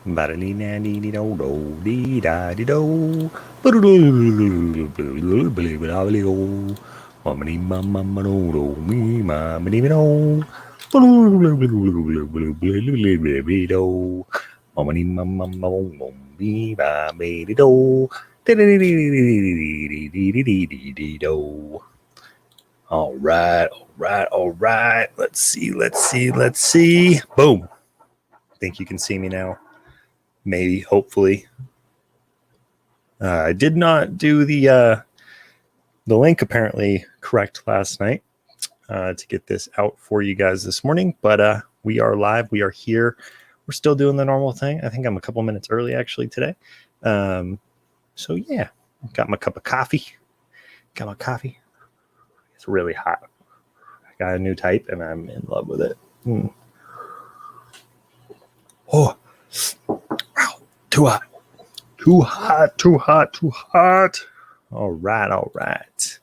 Ba-da-dee-na-dee-dee-do-do-dee-da-dee-do. All right. Let's see. Boom. Think you can see me now? Maybe, hopefully. I did not do the link apparently correct last night to get this out for you guys this morning, but we are live. We are here. We're still doing the normal thing. I think I'm a couple minutes early actually today. So yeah, got my cup of coffee. It's really hot. I got a new type and I'm in love with it. Oh, wow, too hot. All right.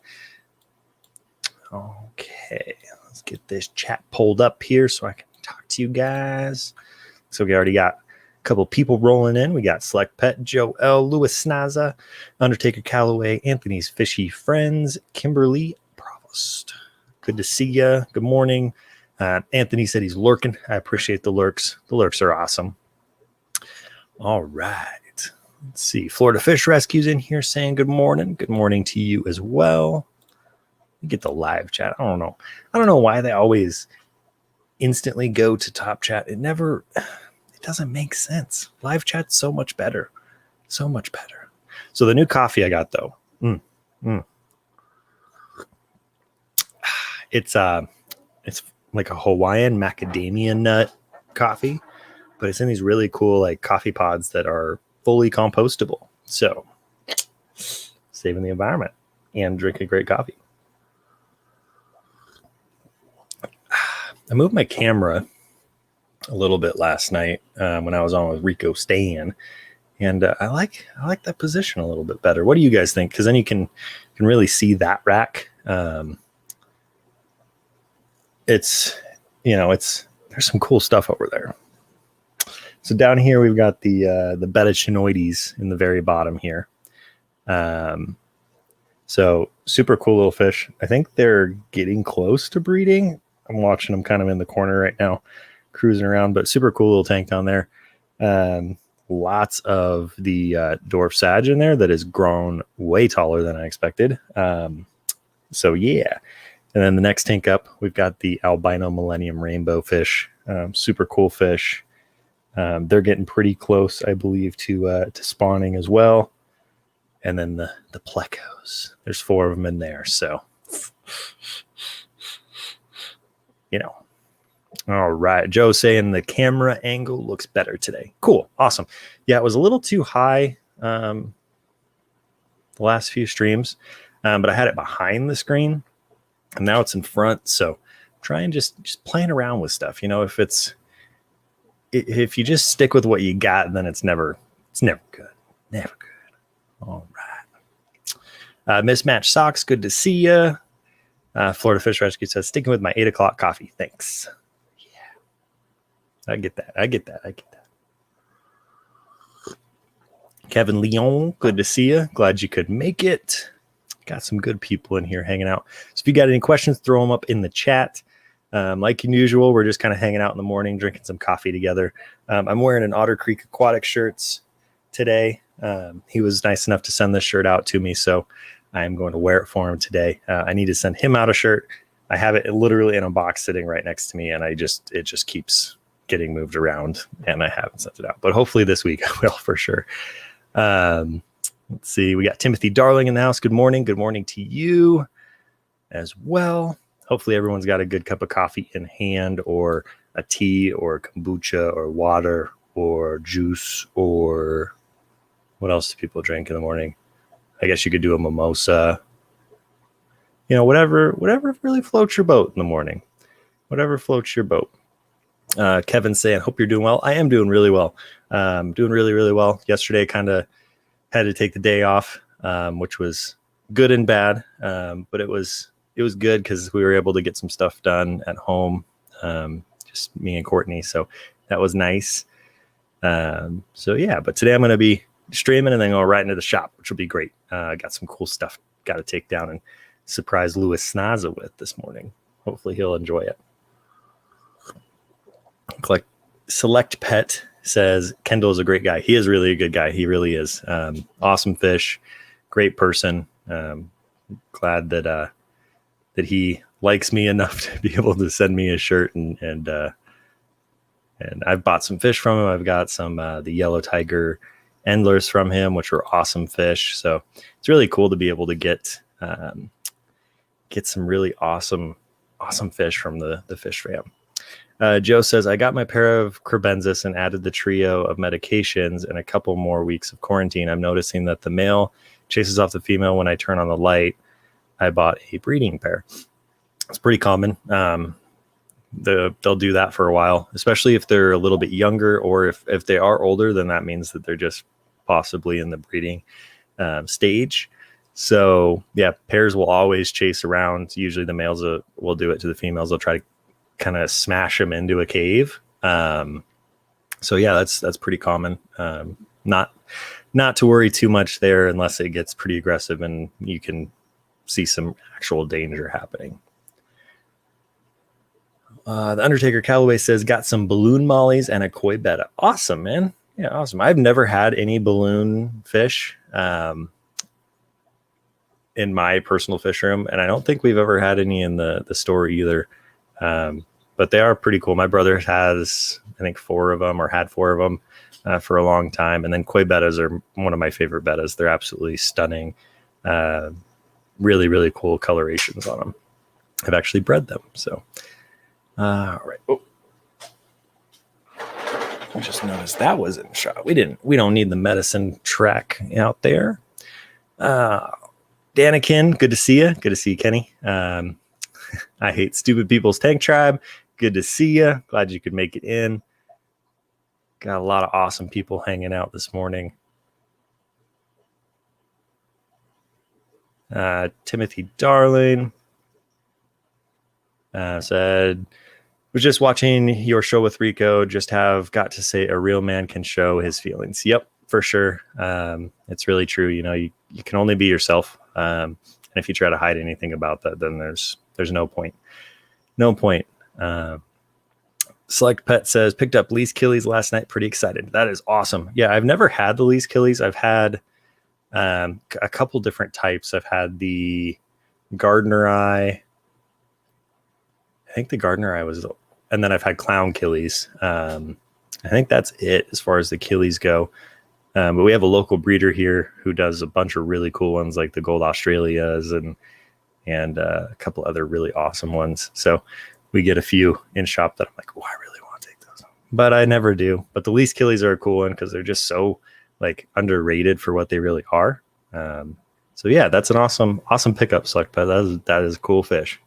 Okay, let's get this chat pulled up here so I can talk to you guys. So we already got a couple people rolling in. We got Select Pet, Joe L, Louis Snaza, Undertaker Calloway, Anthony's Fishy Friends, Kimberly Provost. Good to see you. Good morning. Anthony said he's lurking. I appreciate the lurks. The lurks are awesome. All right. Let's see. Florida Fish Rescue's in here saying good morning. Good morning to you as well. Get the live chat. I don't know why they always instantly go to top chat. It doesn't make sense. Live chat's so much better. So the new coffee I got though. It's like a Hawaiian macadamia nut coffee, but it's in these really cool like coffee pods that are fully compostable. So saving the environment and drinking great coffee. I moved my camera a little bit last night when I was on with Rico Stan, and I like that position a little bit better. What do you guys think? Because then you can really see that rack. There's some cool stuff over there. So down here we've got the betachinoides in the very bottom here. So super cool little fish. I think they're getting close to breeding. I'm watching them kind of in the corner right now, cruising around, but super cool little tank down there. Lots of the dwarf sage in there that has grown way taller than I expected. So yeah. And then the next tank up, we've got the albino millennium rainbow fish. Super cool fish. They're getting pretty close, I believe, to spawning as well. And then the plecos. There's 4 of them in there. So, All right. Joe saying the camera angle looks better today. Cool. Awesome. Yeah, it was a little too high the last few streams, but I had it behind the screen. And now it's in front, so try and just playing around with stuff. If you just stick with what you got, then it's never good. Never good. All right. Mismatched Socks, good to see you. Florida Fish Rescue says, sticking with my 8 o'clock coffee. Thanks. Yeah. I get that. Kevin Leon, good to see you. Glad you could make it. Got some good people in here hanging out. So if you got any questions, throw them up in the chat. Like usual, we're just kind of hanging out in the morning, drinking some coffee together. I'm wearing an Otter Creek Aquatic shirts today. He was nice enough to send this shirt out to me, so I'm going to wear it for him today. I need to send him out a shirt. I have it literally in a box sitting right next to me, and it just keeps getting moved around, and I haven't sent it out. But hopefully this week I will for sure. Let's see. We got Timothy Darling in the house. Good morning. Good morning to you as well. Hopefully everyone's got a good cup of coffee in hand, or a tea, or kombucha, or water, or juice, or what else do people drink in the morning? I guess you could do a mimosa. Whatever really floats your boat in the morning. Whatever floats your boat. Kevin saying, hope you're doing well. I am doing really well. Doing really, really well. Yesterday kind of had to take the day off, which was good and bad. But it was good because we were able to get some stuff done at home, just me and Courtney. So that was nice. So yeah, but today I'm going to be streaming and then go right into the shop, which will be great. Got some cool stuff got to take down and surprise Louis Snaza with this morning. Hopefully he'll enjoy it. Like Select Pet says, Kendall is a great guy. He is really a good guy. He really is. Awesome fish, great person. Glad that he likes me enough to be able to send me a shirt, and I've bought some fish from him. I've got some the yellow tiger endlers from him, which were awesome fish. So it's really cool to be able to get some really awesome fish from the fish fam. Joe says, I got my pair of crebensis and added the trio of medications and a couple more weeks of quarantine. I'm noticing that the male chases off the female when I turn on the light. I bought a breeding pair. It's pretty common. They'll do that for a while, especially if they're a little bit younger, or if they are older, then that means that they're just possibly in the breeding stage. So yeah, pairs will always chase around. Usually the males will do it to the females. They'll try to kind of smash them into a cave. So yeah, that's pretty common. Not to worry too much there unless it gets pretty aggressive and you can see some actual danger happening. The Undertaker Callaway says, got some balloon mollies and a koi betta. Awesome, man. Yeah, awesome. I've never had any balloon fish in my personal fish room, and I don't think we've ever had any in the store either. But they are pretty cool. My brother has, I think, 4 of them, or had 4 of them for a long time. And then koi bettas are one of my favorite bettas. They're absolutely stunning. Really, really cool colorations on them. I've actually bred them. So, all right. Oh, I just noticed that was in shot. We don't need the medicine track out there. Danikin, good to see you. Good to see you, Kenny. I hate stupid people's tank tribe. Good to see you. Glad you could make it in. Got a lot of awesome people hanging out this morning. Timothy Darling said, was just watching your show with Rico. Just have got to say a real man can show his feelings. Yep, for sure. It's really true. You know, you can only be yourself. And if you try to hide anything about that, then there's no point. No point. Select Pet says, picked up Lee's Killies last night. Pretty excited. That is awesome. Yeah, I've never had the Lee's Killies. I've had a couple different types. I've had the Gardner Eye. I think the Gardner Eye was, and then I've had Clown Killies. I think that's it as far as the Killies go. But we have a local breeder here who does a bunch of really cool ones, like the Gold Australias and a couple other really awesome ones. So we get a few in shop that I'm like, oh, I really want to take those. But I never do. But the Lee's Killies are a cool one because they're just so like underrated for what they really are. So yeah, that's an awesome pickup, Select Pet. That is a cool fish.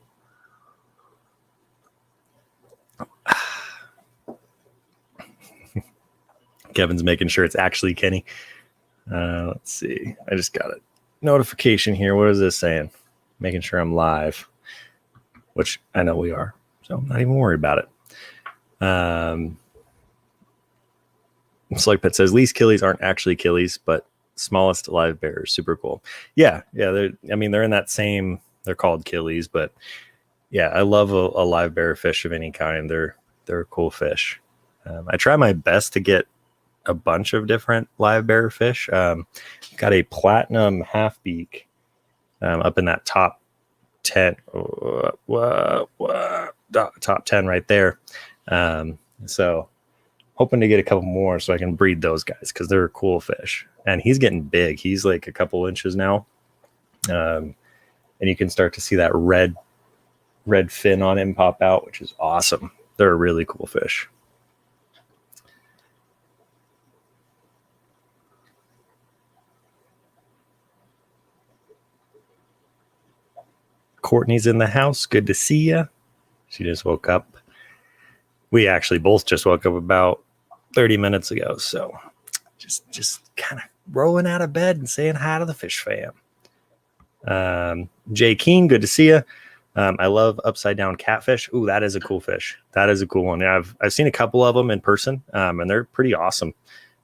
Kevin's making sure it's actually Kenny. Let's see. I just got a notification here. What is this saying? Making sure I'm live, which I know we are. So I'm not even worried about it. Select Pet says, Lee's Killies aren't actually Killies, but smallest live bears. Super cool. Yeah. They're in that same, they're called Killies, but yeah, I love a live bear fish of any kind. They're a cool fish. I try my best to get a bunch of different live bear fish. Got a platinum half beak up in that top 10, top 10 right there. So hoping to get a couple more so I can breed those guys because they're a cool fish. And he's getting big. He's like a couple inches now. And you can start to see that red fin on him pop out, which is awesome. They're a really cool fish. Courtney's in the house. Good to see you. She just woke up. We actually both just woke up about 30 minutes ago. So just kind of rolling out of bed and saying hi to the fish fam. Jay Keen, good to see you. I love upside down catfish. Ooh, that is a cool fish. That is a cool one. Yeah, I've seen a couple of them in person, and they're pretty awesome.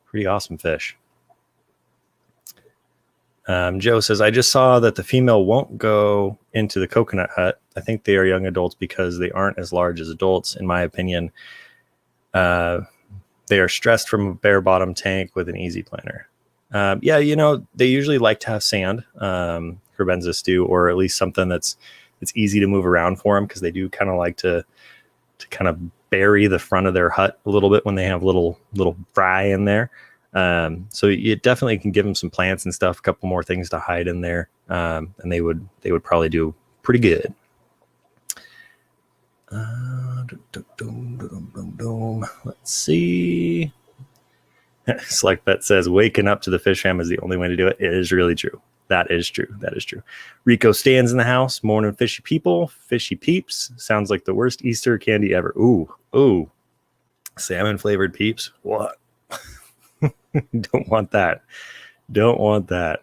Pretty awesome fish. Joe says, I just saw that the female won't go into the coconut hut. I think they are young adults because they aren't as large as adults, in my opinion. They are stressed from a bare bottom tank with an easy planner. Yeah, you know, they usually like to have sand, Herbensis do, or at least something that's easy to move around for them, because they do kind of like to kind of bury the front of their hut a little bit when they have little fry in there. So you definitely can give them some plants and stuff, a couple more things to hide in there, and they would probably do pretty good. Let's see. Select Bet says waking up to the fish ham is the only way to do it. It is really true. That is true. That is true. Rico stands in the house. Morning, fishy people. Fishy peeps. Sounds like the worst Easter candy ever. Ooh. Salmon flavored peeps. What? Don't want that. Don't want that.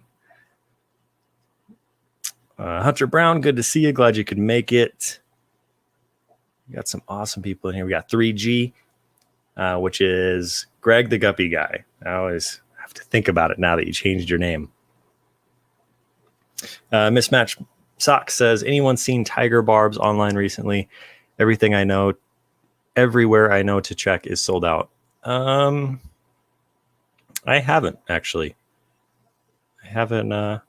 Hunter Brown, good to see you. Glad you could make it. We got some awesome people in here. We got 3G, which is Greg the Guppy guy. I always have to think about it now that you changed your name. Mismatch Sock says, anyone seen tiger barbs online recently? Everywhere I know to check is sold out. I haven't actually. I haven't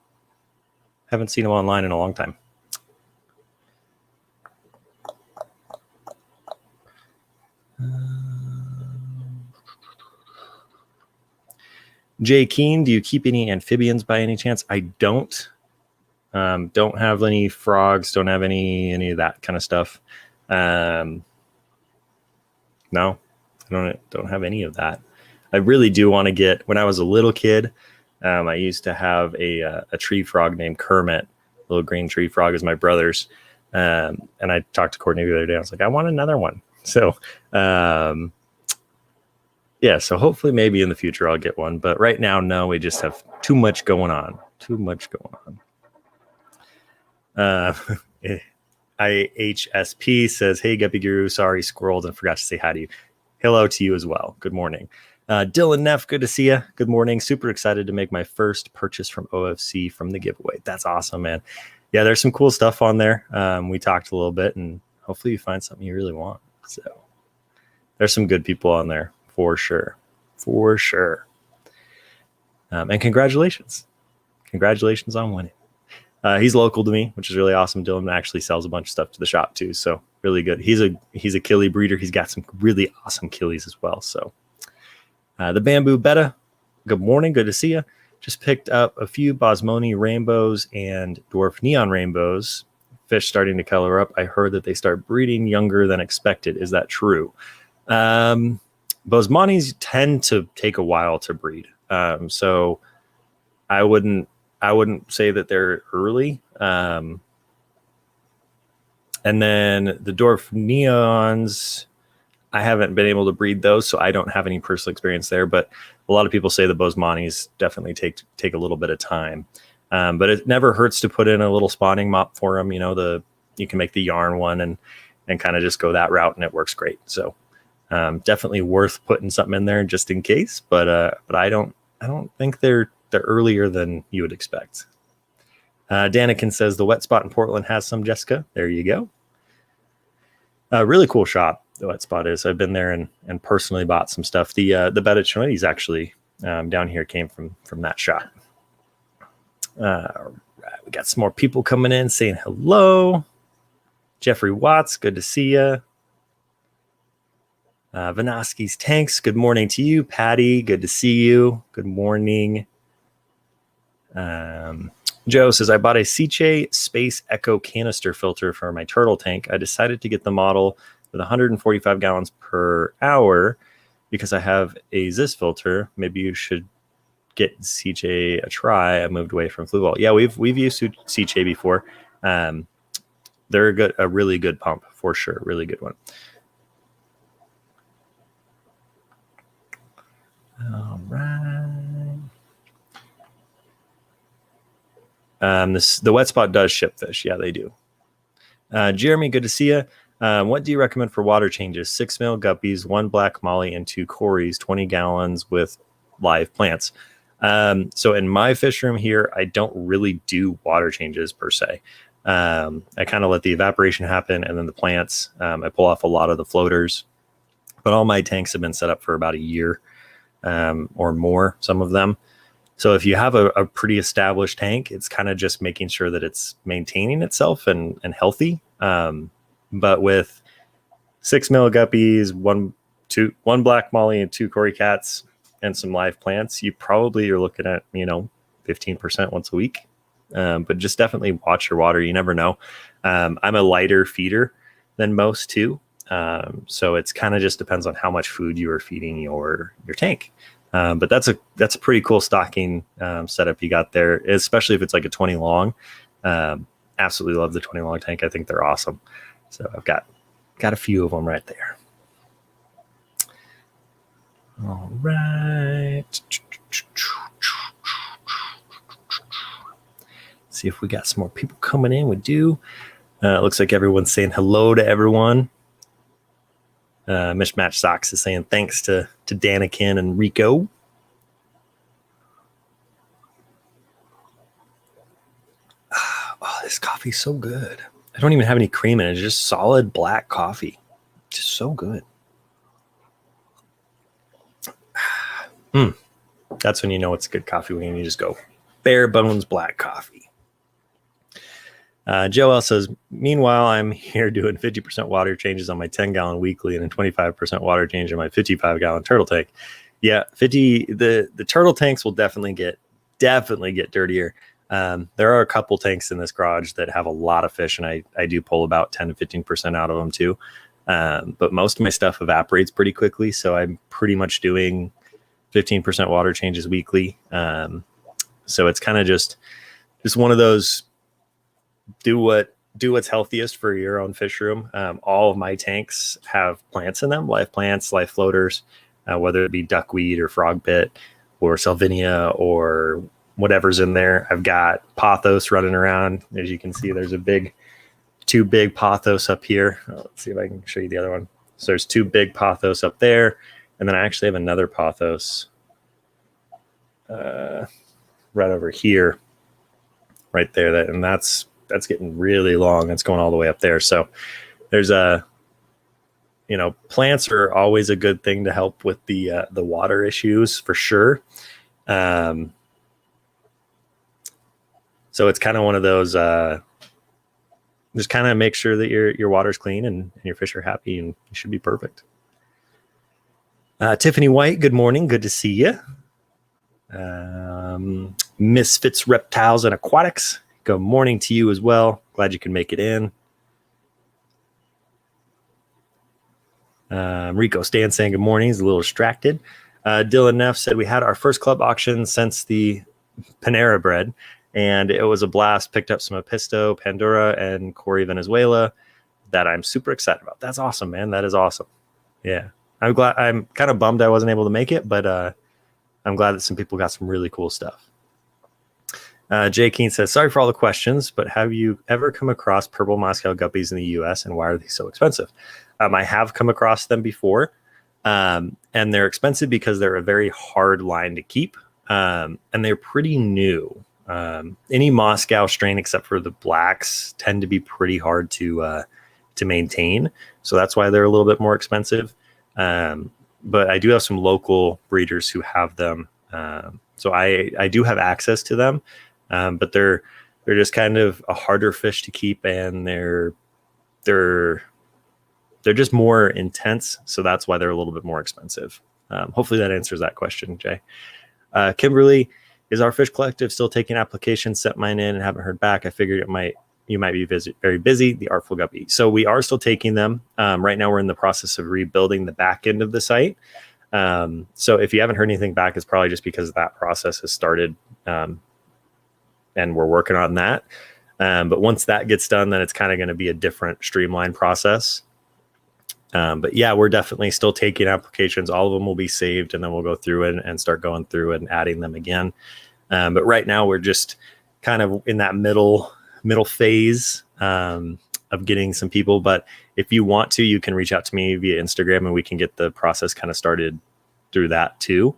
seen them online in a long time. Jay Keen, do you keep any amphibians by any chance? I don't. Don't have any frogs. Don't have any of that kind of stuff. No, I don't have any of that. I really do want to get. When I was a little kid, I used to have a tree frog named Kermit. Little green tree frog is my brother's. And I talked to Courtney the other day. I was like, I want another one. So, yeah. So hopefully, maybe in the future I'll get one. But right now, no. We just have too much going on. IHSP says, hey, Guppy Guru, sorry, squirreled and forgot to say hi to you. Hello to you as well. Good morning. Dylan Neff, good to see you. Good morning. Super excited to make my first purchase from OFC from the giveaway. That's awesome, man. Yeah, there's some cool stuff on there. We talked a little bit, and hopefully you find something you really want. So there's some good people on there for sure. And congratulations on winning. He's local to me, which is really awesome. Dylan actually sells a bunch of stuff to the shop too, so really good. He's a killie breeder. He's got some really awesome killies as well. So the Bamboo Betta, good morning, good to see you. Just picked up a few Bosmoni rainbows and dwarf neon rainbows. Fish starting to color up. I heard that they start breeding younger than expected. Is that true? Bosmonis tend to take a while to breed, so I wouldn't say that they're early. And then the dwarf neons, I haven't been able to breed those, so I don't have any personal experience there. But a lot of people say the Bosmonis definitely take a little bit of time. But it never hurts to put in a little spawning mop for them. You know, you can make the yarn one and kind of just go that route, and it works great. So definitely worth putting something in there just in case. But I don't think they're earlier than you would expect. Danikin says the wet spot in Portland has some, Jessica. There you go. Really cool shop, the wet spot is. I've been there and personally bought some stuff. The Betta Chinoides actually down here came from that shop. Right, we got some more people coming in saying hello. Jeffrey Watts, good to see you. Vanoski's Tanks, good morning to you. Patty, good to see you. Good morning. Joe says, I bought a Seche Space Echo canister filter for my turtle tank. I decided to get the model with 145 gallons per hour because I have a Zis filter. Maybe you should get Seche a try. I moved away from Fluval. Yeah, we've used Seche before. They're a really good pump for sure. Really good one. All right. The wet spot does ship fish. Yeah, they do. Jeremy, good to see you. What do you recommend for water changes? 6 mil guppies, 1 black molly, and 2 cories, 20 gallons with live plants. So in my fish room here, I don't really do water changes per se. I kind of let the evaporation happen, and then the plants, I pull off a lot of the floaters. But all my tanks have been set up for about a year or more, some of them. So if you have a pretty established tank, it's kind of just making sure that it's maintaining itself and healthy. But with 6 mil guppies, one black molly, and 2 cory cats, and some live plants, you probably are looking at 15% once a week. But just definitely watch your water. You never know. I'm a lighter feeder than most too. So it's kind of just depends on how much food you are feeding your tank. But that's a pretty cool stocking setup you got there, especially if it's like a 20 long. Absolutely love the 20 long tank. I think they're awesome. So I've got a few of them right there. All right. See if we got some more people coming in. We do. It looks like everyone's saying hello to everyone. Mishmatch Socks is saying thanks to Danikin and Rico. Oh, this coffee's so good. I don't even have any cream in it. It's just solid black coffee. Just so good. That's when you know it's good coffee, when you just go bare bones black coffee. Joel says, meanwhile, I'm here doing 50% water changes on my 10-gallon weekly and a 25% water change on my 55-gallon turtle tank. Yeah, the turtle tanks will definitely get dirtier. There are a couple tanks in this garage that have a lot of fish, and I do pull about 10 to 15% out of them too. But most of my stuff evaporates pretty quickly, so I'm pretty much doing 15% water changes weekly. So it's kind of just one of those do what's healthiest for your own fish room. All of my tanks have plants in them, live plants, live floaters, whether it be duckweed or frog pit or salvinia or whatever's in there. I've got pothos running around. As you can see, there's two big pothos up here. Let's see if I can show you the other one. So there's 2 big pothos up there. And then I actually have another pothos right over here, right there. And that's getting really long. It's going all the way up there. So there's plants are always a good thing to help with the water issues for sure. So it's kind of one of those, just kind of make sure that your water's clean and your fish are happy, and you should be perfect. Tiffany White, good morning. Good to see you. Misfits Reptiles and Aquatics, good morning to you as well. Glad you can make it in. Rico Stan saying good morning. He's a little distracted. Dylan Neff said we had our first club auction since the Panera bread, and it was a blast. Picked up some Apisto, Pandora, and Cory Venezuela that I'm super excited about. That's awesome, man. That is awesome. Yeah. I'm glad. I'm kind of bummed I wasn't able to make it, but I'm glad that some people got some really cool stuff. Jay Keene says, sorry for all the questions, but have you ever come across purple Moscow guppies in the U.S. and why are they so expensive? I have come across them before, and they're expensive because they're a very hard line to keep, and they're pretty new. Any Moscow strain except for the blacks tend to be pretty hard to maintain, so that's why they're a little bit more expensive. But I do have some local breeders who have them. So I do have access to them, but they're just kind of a harder fish to keep, and they're just more intense. So that's why they're a little bit more expensive. Hopefully that answers that question, Jay. Kimberly, is our fish collective still taking applications? Sent mine in and haven't heard back. I figured you might be very busy. The Artful Guppy. So we are still taking them. Right now we're in the process of rebuilding the back end of the site. So if you haven't heard anything back, it's probably just because that process has started, and we're working on that. But once that gets done, then it's kind of going to be a different streamlined process. But yeah, we're definitely still taking applications. All of them will be saved, and then we'll go through it and start going through and adding them again. But right now we're just kind of in that middle phase. of getting some people. But if you want to, you can reach out to me via Instagram and we can get the process kind of started through that too,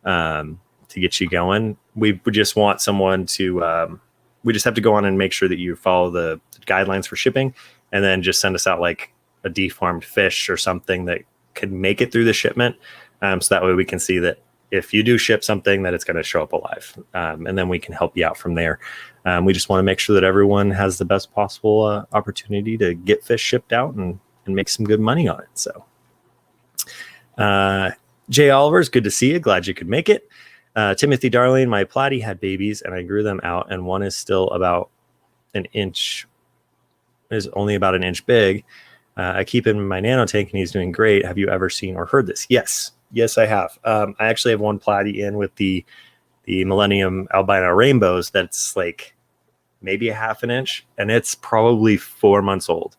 to get you going. We just want someone to, we just have to go on and make sure that you follow the guidelines for shipping, and then just send us out like a deformed fish or something that could make it through the shipment. So that way we can see that if you do ship something, that it's going to show up alive. And then we can help you out from there. We just want to make sure that everyone has the best possible opportunity to get fish shipped out and make some good money on it. So Jay Oliver's good to see you. Glad you could make it. Timothy Darling, my platy had babies and I grew them out, and one is still about an inch, is only about an inch big. I keep him in my nano tank and he's doing great. Have you ever seen or heard this? Yes, I have. I actually have one platy in with the Millennium Albino Rainbows that's like maybe a half an inch, and it's probably 4 months old.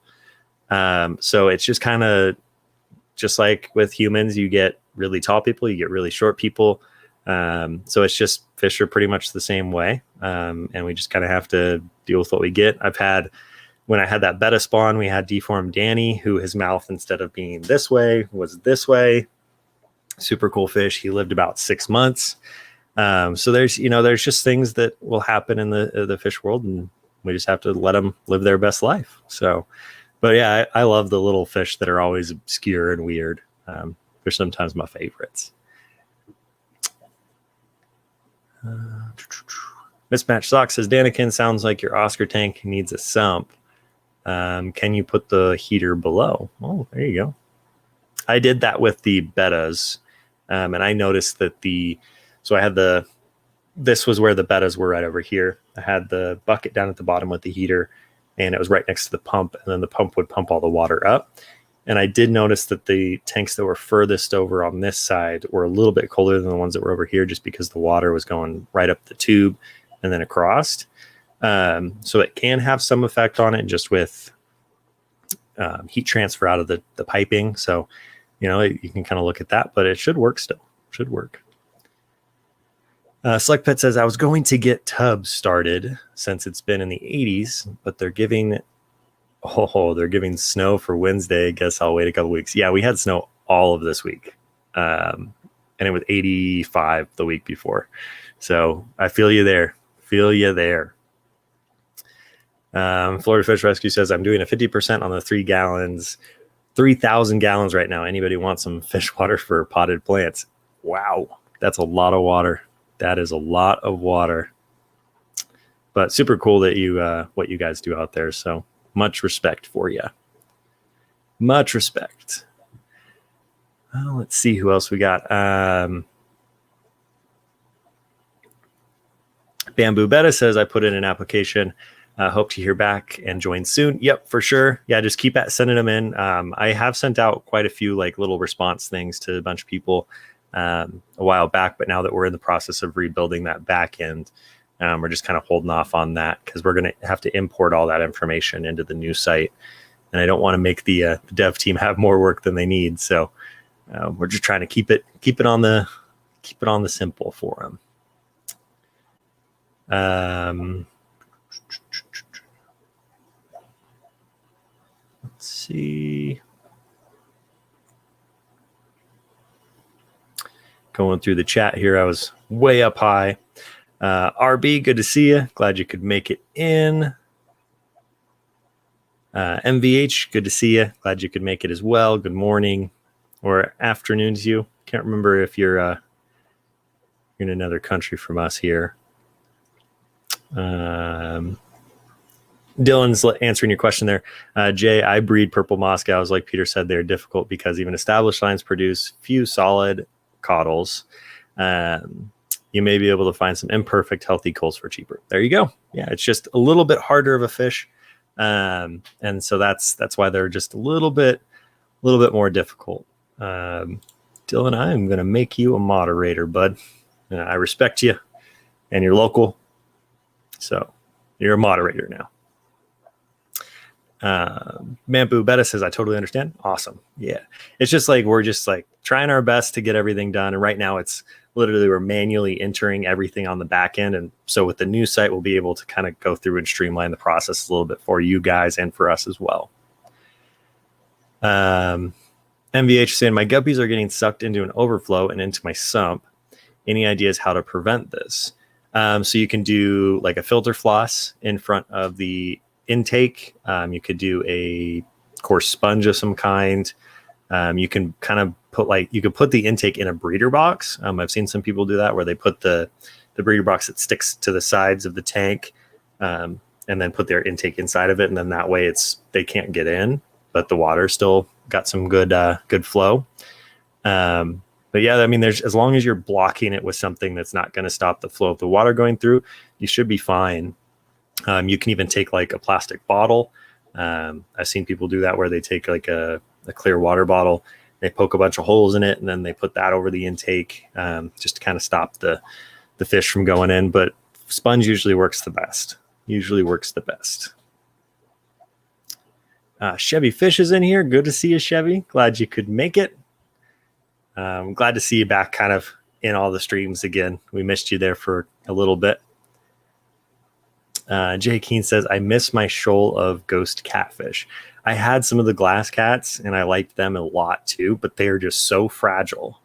So it's just kind of just like with humans, you get really tall people, you get really short people. So it's just, fish are pretty much the same way. And we just kind of have to deal with what we get. When I had that betta spawn, we had deformed Danny, who his mouth, instead of being this way, was this way. Super cool fish. He lived about 6 months. So there's just things that will happen in the fish world, and we just have to let them live their best life. So, but yeah, I love the little fish that are always obscure and weird. They're sometimes my favorites. Mismatched Sock says, Danikin, sounds like your Oscar tank needs a sump. Can you put the heater below? Oh, there you go. I did that with the bettas. And I noticed that so I had this was where the bettas were, right over here. I had the bucket down at the bottom with the heater, and it was right next to the pump, and then the pump would pump all the water up. And I did notice that the tanks that were furthest over on this side were a little bit colder than the ones that were over here, just because the water was going right up the tube and then across. So it can have some effect on it, just with heat transfer out of the piping. So, you can kind of look at that, but it should work still. Should work. Select Pet says, I was going to get tubs started since it's been in the 80s, but they're giving snow for Wednesday. Guess I'll wait a couple weeks. Yeah, we had snow all of this week. And it was 85 the week before. So I feel you there. Florida Fish Rescue says, I'm doing a 50% on the 3,000 gallons right now. Anybody want some fish water for potted plants? Wow. That's a lot of water. That is a lot of water, but super cool that what you guys do out there. So much respect for you. Much respect. Well, let's see who else we got. Bamboo Betta says, I put in an application. Hope to hear back and join soon. Yep, for sure. Yeah, just keep sending them in. I have sent out quite a few like little response things to a bunch of people a while back, but now that we're in the process of rebuilding that back end, we're just kind of holding off on that because we're going to have to import all that information into the new site, and I don't want to make the dev team have more work than they need. So we're just trying to keep it on the simple for them. Let's see. Going through the chat here, I was way up high. RB, good to see you. Glad you could make it in. MVH, good to see you. Glad you could make it as well. Good morning or afternoon to you. Can't remember if you're in another country from us here. Dylan's answering your question there. Jay, I breed purple Moscows. Like Peter said, they're difficult because even established lines produce few solid caudals. You may be able to find some imperfect, healthy culls for cheaper. There you go. Yeah, it's just a little bit harder of a fish. And so that's why they're just a little bit more difficult. Dylan, I'm going to make you a moderator, bud. I respect you and you're local. So you're a moderator now. Mampu Betta says, I totally understand. Awesome. Yeah. It's just like, we're just like trying our best to get everything done. And right now it's literally, we're manually entering everything on the back end. And so with the new site, we'll be able to kind of go through and streamline the process a little bit for you guys and for us as well. MVH saying, my guppies are getting sucked into an overflow and into my sump. Any ideas how to prevent this? So you can do like a filter floss in front of the intake. You could do a coarse sponge of some kind. You can kind of put you could put the intake in a breeder box. I've seen some people do that where they put the breeder box that sticks to the sides of the tank, and then put their intake inside of it. And then that way they can't get in, but the water still got some good flow. But yeah, I mean, as long as you're blocking it with something that's not going to stop the flow of the water going through, you should be fine. You can even take like a plastic bottle. I've seen people do that where they take like a clear water bottle, they poke a bunch of holes in it, and then they put that over the intake, just to kind of stop the fish from going in. But sponge usually works the best. Chevy Fish is in here. Good to see you, Chevy. Glad you could make it. Glad to see you back kind of in all the streams again. We missed you there for a little bit. Jay Keen says, I miss my shoal of ghost catfish. I had some of the glass cats and I liked them a lot too, but they are just so fragile.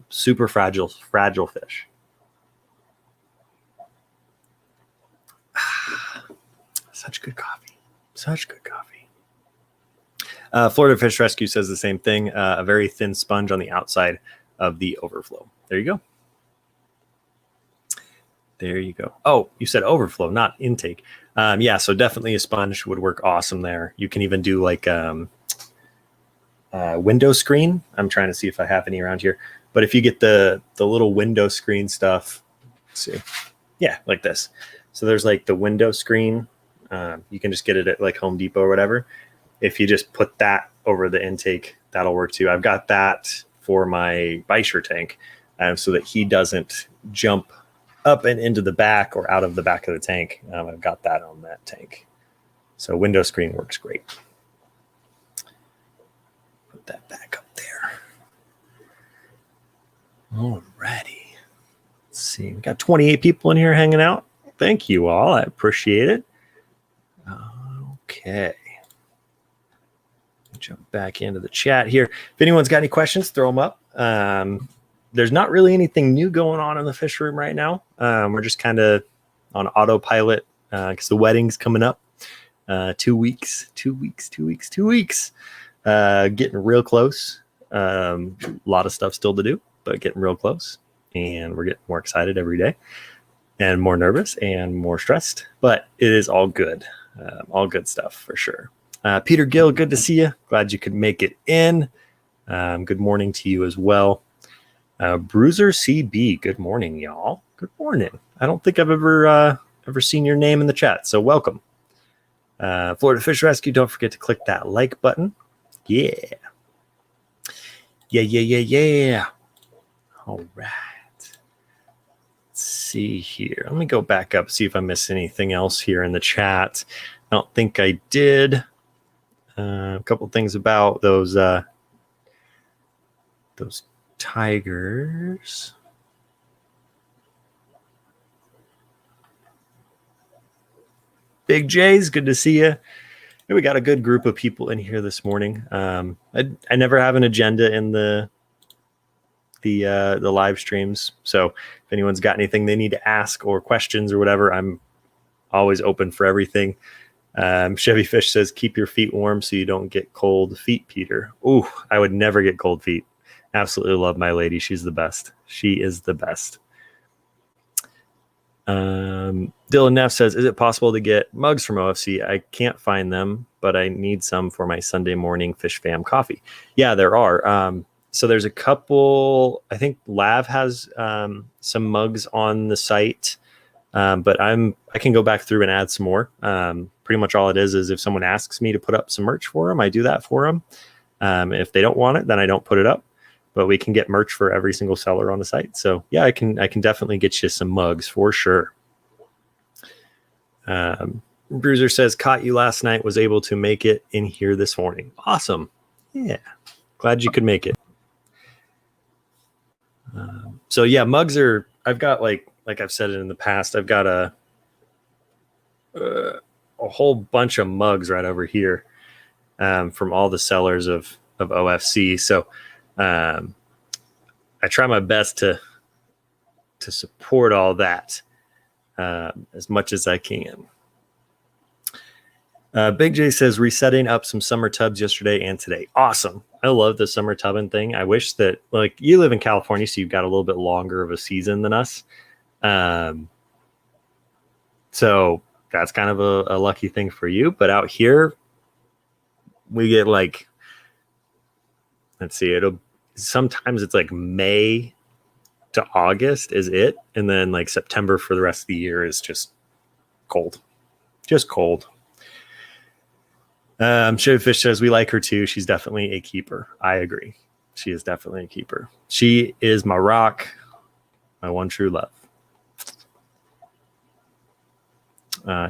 Super fragile fish. Such good coffee. Florida Fish Rescue says the same thing. A very thin sponge on the outside of the overflow. There you go. Oh, you said overflow, not intake. Yeah, so definitely a sponge would work awesome there. You can even do like window screen. I'm trying to see if I have any around here. But if you get the little window screen stuff, let's see. Yeah, like this. So there's like the window screen. You can just get it at like Home Depot or whatever. If you just put that over the intake, that'll work too. I've got that for my Beischer tank, so that he doesn't jump up and into the back or out of the back of the tank. I've got that on that tank. So window screen works great. Put that back up there. Alrighty. Let's see. We've got 28 people in here hanging out. Thank you all. I appreciate it. Okay. Jump back into the chat here. If anyone's got any questions, throw them up. There's not really anything new going on in the fish room right now. We're just kind of on autopilot because the wedding's coming up. 2 weeks. Getting real close. A lot of stuff still to do, but getting real close. And we're getting more excited every day and more nervous and more stressed. But it is all good. All good stuff for sure. Peter Gill, good to see you. Glad you could make it in. Good morning to you as well. Bruiser CB, good morning, y'all. Good morning. I don't think I've ever seen your name in the chat, so welcome. Florida Fish Rescue, don't forget to click that like button. Yeah. All right. Let's see here. Let me go back up, see if I missed anything else here in the chat. I don't think I did. A couple things about those tigers. Big J's, good to see you. We got a good group of people in here this morning. I never have an agenda in the live streams, so if anyone's got anything they need to ask or questions or whatever, I'm always open for everything. Chevy Fish says, keep your feet warm so you don't get cold feet, Peter. Ooh, I would never get cold feet. Absolutely love my lady. She's the best. She is the best. Dylan Neff says, is it possible to get mugs from OFC? I can't find them, but I need some for my Sunday morning Fish Fam coffee. Yeah, there are. So there's a couple, I think Lav has some mugs on the site, but I can go back through and add some more. Pretty much all it is if someone asks me to put up some merch for them, I do that for them. If they don't want it, then I don't put it up. But we can get merch for every single seller on the site. So yeah, I can definitely get you some mugs for sure. Bruiser says, caught you last night, was able to make it in here this morning. Awesome. Yeah. Glad you could make it. So yeah, mugs are, I've got like I've said it in the past, I've got a whole bunch of mugs right over here from all the sellers of OFC. So I try my best to support all that as much as I can. Big J says, resetting up some summer tubs yesterday and today. Awesome. I love the summer tubbing thing. I wish that, like, you live in California, so you've got a little bit longer of a season than us. So that's kind of a lucky thing for you. But out here, we get like, let's see, sometimes it's like May to August is it. And then like September for the rest of the year is just cold. Just cold. Sugarfish says, we like her too. She's definitely a keeper. I agree. She is definitely a keeper. She is my rock, my one true love.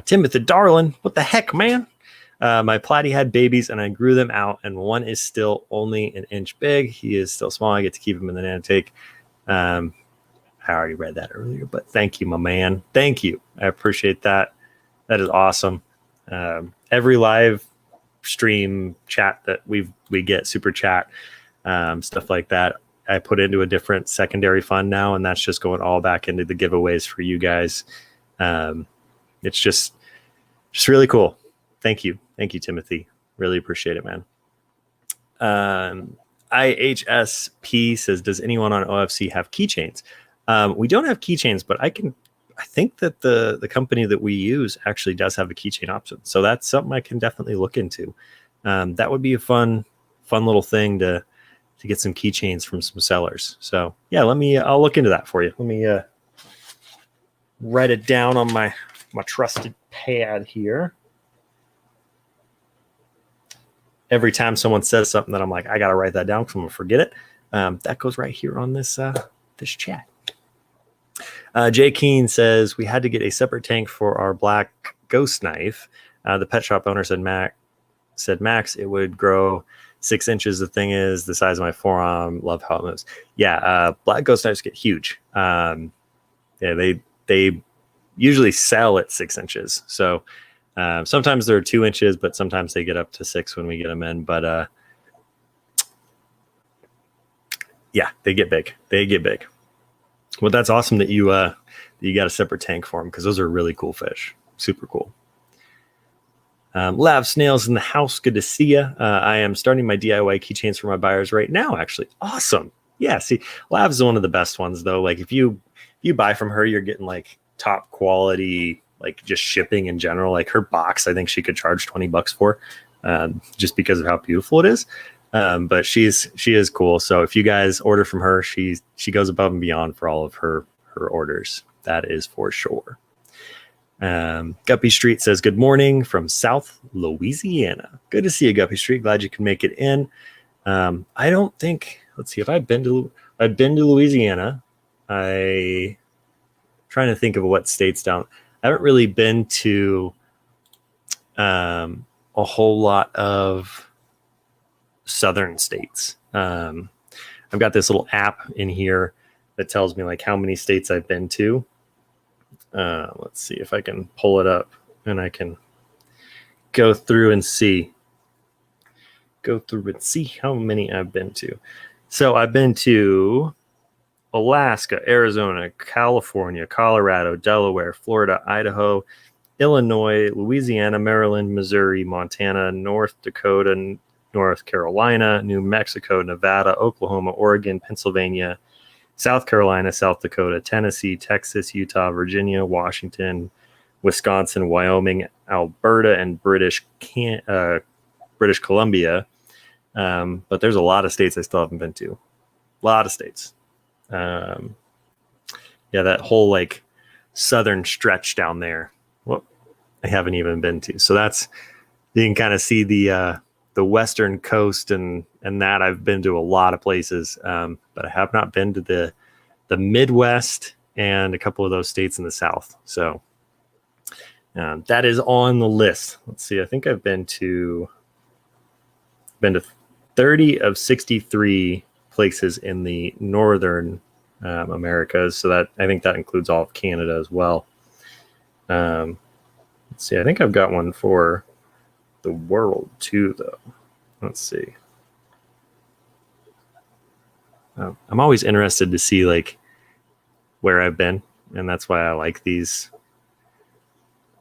Timothy Darlin, what the heck, man? My platy had babies and I grew them out, and one is still only an inch big. He is still small. I get to keep him in the nanotake. I already read that earlier, but thank you, my man. Thank you. I appreciate that. That is awesome. Every live stream chat that we get, super chat, stuff like that, I put into a different secondary fund now, and that's just going all back into the giveaways for you guys. It's just really cool. Thank you, Timothy. Really appreciate it, man. IHSP says, does anyone on OFC have keychains? We don't have keychains, but I think that the company that we use actually does have a keychain option. So that's something I can definitely look into. That would be a fun little thing to get some keychains from some sellers. So yeah, I'll look into that for you. Let me write it down on my trusted pad here. Every time someone says something that I'm like, I got to write that down because I'm going to forget it. That goes right here on this chat. Jay Keene says, we had to get a separate tank for our black ghost knife. The pet shop owner said Max, it would grow 6 inches. The thing is the size of my forearm. Love how it moves. Yeah, black ghost knives get huge. Yeah, they usually sell at 6 inches. So sometimes they're 2 inches, but sometimes they get up to 6 when we get them in. But yeah, they get big. Well, that's awesome that you got a separate tank for them, because those are really cool fish. Super cool. Lav Snails in the house. Good to see you. I am starting my DIY keychains for my buyers right now, actually. Awesome. Yeah, see, Lav's one of the best ones, though. Like, if you buy from her, you're getting like top quality, like just shipping in general. Like her box, I think she could charge $20 for, just because of how beautiful it is. But she is cool. So if you guys order from her, she goes above and beyond for all of her orders. That is for sure. Guppy Street says, good morning from South Louisiana. Good to see you, Guppy Street. Glad you can make it in. I don't think, let's see, if I've been to Louisiana. I trying to think of what states down. I haven't really been to a whole lot of southern states. I've got this little app in here that tells me like how many states I've been to. Let's see if I can pull it up and I can go through and see how many I've been to. So I've been to Alaska, Arizona, California, Colorado, Delaware, Florida, Idaho, Illinois, Louisiana, Maryland, Missouri, Montana, North Dakota, North Carolina, New Mexico, Nevada, Oklahoma, Oregon, Pennsylvania, South Carolina, South Dakota, Tennessee, Texas, Utah, Virginia, Washington, Wisconsin, Wyoming, Alberta, and British Columbia. But there's a lot of states I still haven't been to. A lot of states. Yeah, that whole like southern stretch down there, well, I haven't even been to. So you can kind of see the western coast and that. I've been to a lot of places, but I have not been to the Midwest and a couple of those states in the South. So That is on the list. Let's see. I think I've been to 30 of 63 places in the northern Americas. So that I think that includes all of Canada as well. Let's see. I think I've got one for the world too, though. Let's see. I'm always interested to see like where I've been, and that's why I like these.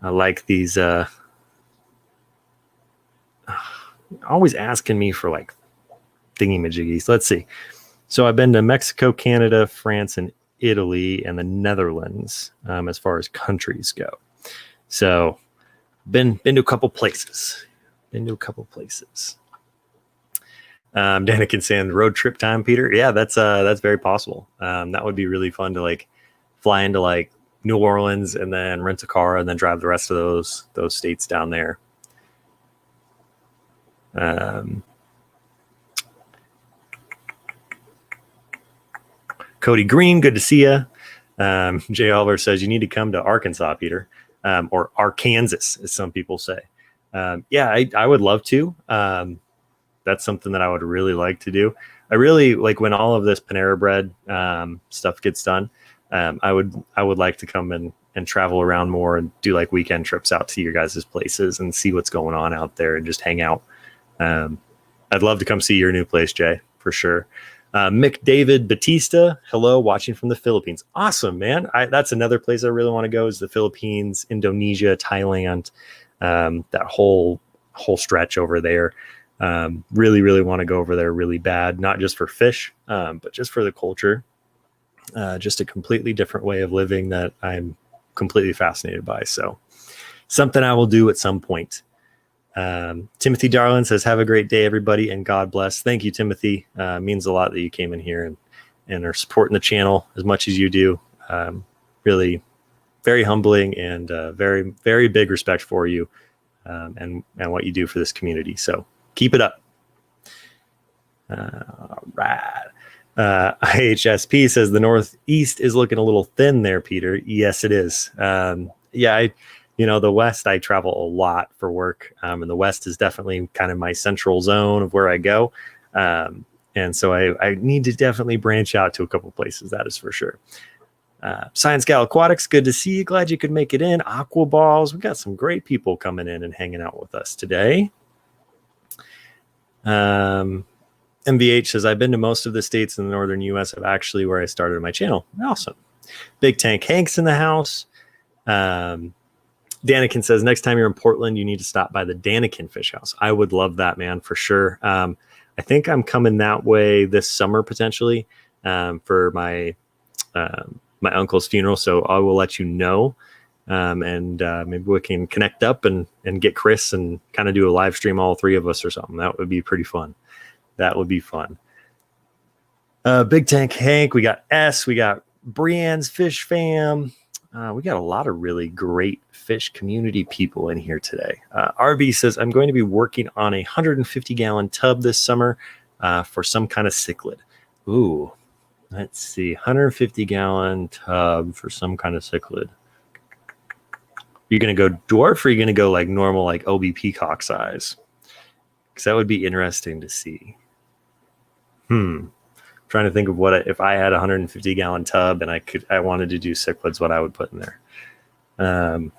Always asking me for like thingy-majiggies. Let's see. So I've been to Mexico, Canada, France, and Italy, and the Netherlands as far as countries go. So been to a couple places. Danikin saying road trip time, Peter. Yeah, that's very possible. That would be really fun to like fly into like New Orleans and then rent a car and then drive the rest of those states down there. Cody Green, good to see you. Jay Oliver says you need to come to Arkansas, Peter, or Arkansas, as some people say. Yeah, I would love to. That's something that I would really like to do. I really like when all of this Panera Bread stuff gets done. I would like to come and travel around more and do like weekend trips out to your guys' places and see what's going on out there and just hang out. I'd love to come see your new place, Jay, for sure. Mick David Batista, hello, watching from the Philippines. Awesome, man. That's another place I really want to go is the Philippines, Indonesia, Thailand, that whole stretch over there. Really, really want to go over there really bad, not just for fish, but just for the culture. Just a completely different way of living that I'm completely fascinated by. So something I will do at some point. Timothy Darlin says, have a great day, everybody, and God bless. Thank you, Timothy. Means a lot that you came in here and are supporting the channel as much as you do. Really very humbling and very, very big respect for you and what you do for this community. So keep it up. All right. IHSP says the Northeast is looking a little thin there, Peter. Yes, it is. Yeah, the West, I travel a lot for work. And the West is definitely kind of my central zone of where I go. And so I need to definitely branch out to a couple places. That is for sure. Science Gal Aquatics, good to see you. Glad you could make it in. Aqua Balls. We got some great people coming in and hanging out with us today. MVH says, I've been to most of the states in the northern U.S. of actually where I started my channel. Awesome. Big Tank Hank's in the house. Danikin says, next time you're in Portland, you need to stop by the Danikin Fish House. I would love that, man, for sure. I think I'm coming that way this summer potentially for my uncle's funeral. So I will let you know. And maybe we can connect up and get Chris and kind of do a live stream, all three of us or something. That would be pretty fun. That would be fun. Big Tank Hank, we got S, we got Brienne's Fish Fam. We got a lot of really great fish community people in here today. RB says, I'm going to be working on a 150-gallon tub this summer for some kind of cichlid. Ooh, let's see. 150-gallon tub for some kind of cichlid. You're going to go dwarf or are you going to go like normal, like OB peacock size? Because that would be interesting to see. Trying to think of what if I had a 150-gallon tub and I wanted to do cichlids, what I would put in there.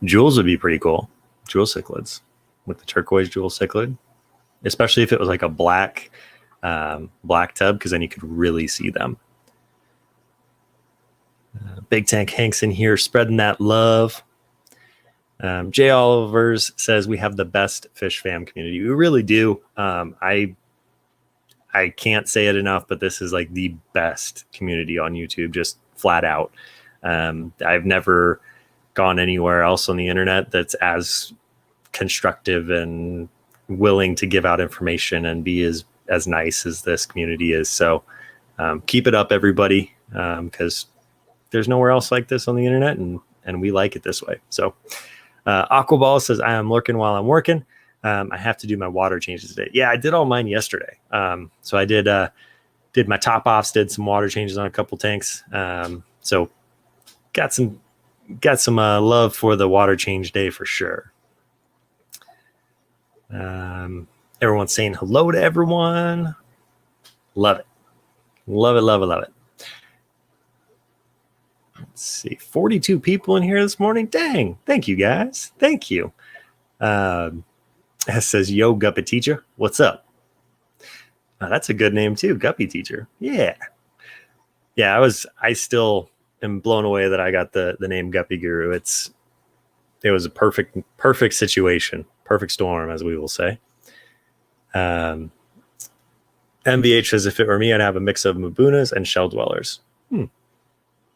Jewels would be pretty cool. Jewel cichlids with the turquoise jewel cichlid, especially if it was like a black tub, because then you could really see them. Big Tank Hank's in here spreading that love. Jay Olivers says we have the best fish fam community. We really do. I can't say it enough, but this is like the best community on YouTube, just flat out. I've never gone anywhere else on the internet that's as constructive and willing to give out information and be as nice as this community is. So keep it up, everybody, because there's nowhere else like this on the internet, and we like it this way. So Aquaball says, I am lurking while I'm working. I have to do my water changes today. Yeah, I did all mine yesterday. So I did my top offs, did some water changes on a couple tanks. So got some got some love for the water change day for sure. Everyone's saying hello to everyone. Love it. Love it, love it, love it. Let's see, 42 people in here this morning. Dang, thank you guys. Thank you. It says, yo, Guppy Teacher, what's up? That's a good name too, Guppy Teacher. Yeah. Yeah, I still am blown away that I got the name Guppy Guru. It was a perfect situation, perfect storm, as we will say. MVH says, if it were me, I'd have a mix of Mabunas and shell dwellers.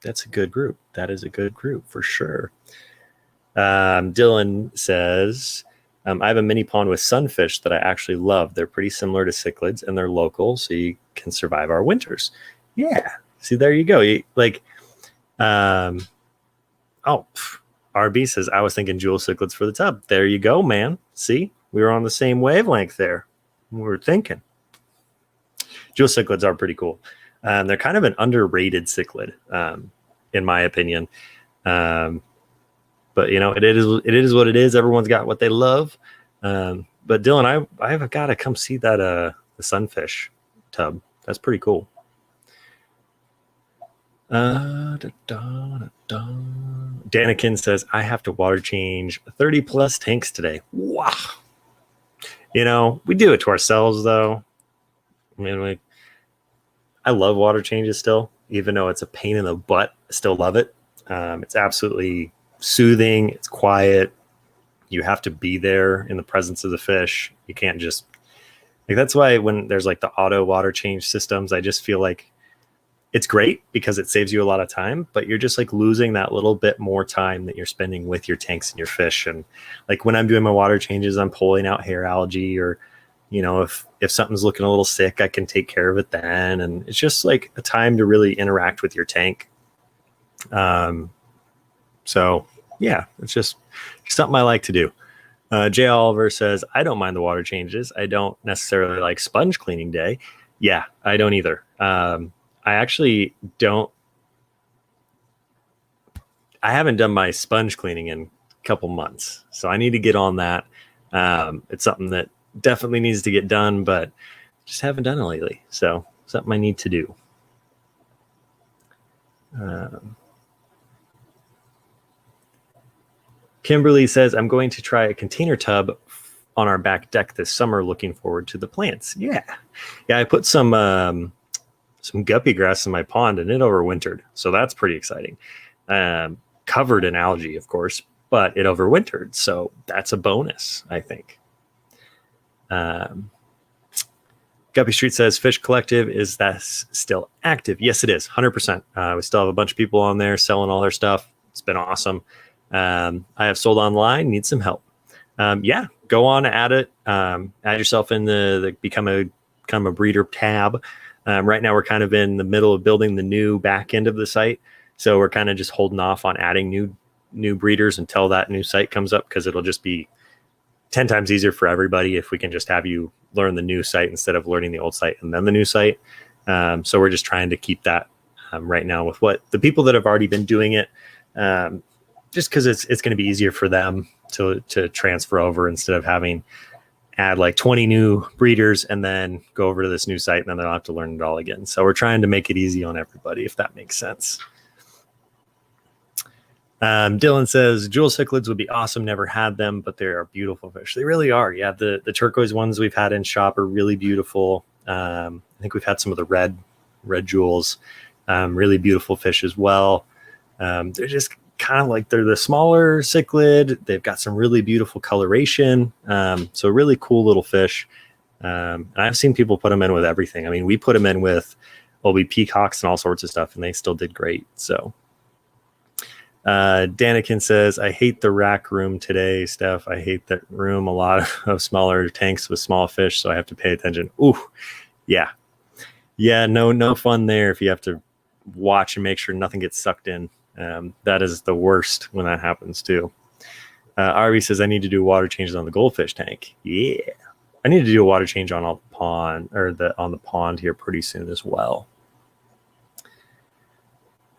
That's a good group. That is a good group for sure. Dylan says, I have a mini pond with sunfish that I actually love. They're pretty similar to cichlids and they're local, so you can survive our winters. Yeah. See, there you go. RB says, I was thinking jewel cichlids for the tub. There you go, man. See, we were on the same wavelength there. We were thinking. Jewel cichlids are pretty cool. They're kind of an underrated cichlid, in my opinion. But it is what it is. Everyone's got what they love. But Dylan, I've got to come see that the sunfish tub. That's pretty cool. Danikin says, I have to water change 30 plus tanks today. Wow. We do it to ourselves though. I mean, I love water changes still, even though it's a pain in the butt. I still love it. It's absolutely soothing. It's quiet. You have to be there in the presence of the fish. You can't just that's why when there's like the auto water change systems, I just feel like it's great because it saves you a lot of time, but you're just like losing that little bit more time that you're spending with your tanks and your fish. And like when I'm doing my water changes, I'm pulling out hair algae, or if something's looking a little sick, I can take care of it then. And it's just like a time to really interact with your tank. So yeah, it's just something I like to do. Jay Oliver says, I don't mind the water changes. I don't necessarily like sponge cleaning day. Yeah, I don't either. I actually don't. I haven't done my sponge cleaning in a couple months, so I need to get on that. It's something that definitely needs to get done, but just haven't done it lately. So something I need to do. Kimberly says, I'm going to try a container tub on our back deck this summer. Looking forward to the plants. Yeah. I put some guppy grass in my pond and it overwintered. So that's pretty exciting. Covered in algae, of course, but it overwintered. So that's a bonus, I think. Guppy Street says, Fish Collective, is that still active? Yes, it is. 100%. We still have a bunch of people on there selling all their stuff. It's been awesome. I have sold online, need some help. Yeah, go on, add it. Add yourself in the become a breeder tab. Right now we're kind of in the middle of building the new back end of the site. So we're kind of just holding off on adding new breeders until that new site comes up, because it'll just be 10 times easier for everybody if we can just have you learn the new site instead of learning the old site and then the new site. So we're just trying to keep that right now with what the people that have already been doing it, just because it's going to be easier for them to transfer over instead of having add like 20 new breeders and then go over to this new site and then they'll have to learn it all again. So we're trying to make it easy on everybody, if that makes sense. Dylan says, jewel cichlids would be awesome. Never had them, but they are beautiful fish. They really are. Yeah, the turquoise ones we've had in shop are really beautiful. I think we've had some of the red jewels, really beautiful fish as well. They're just kind of like, they're the smaller cichlid. They've got some really beautiful coloration. So really cool little fish. And I've seen people put them in with everything. I mean, we put them in with peacocks and all sorts of stuff, and they still did great. So Danikin says, I hate the rack room today, Steph. I hate that room. A lot of smaller tanks with small fish, so I have to pay attention. Ooh, yeah. No fun there if you have to watch and make sure nothing gets sucked in. That is the worst when that happens too. RV says, I need to do water changes on the goldfish tank. Yeah, I need to do a water change on on the pond here pretty soon as well.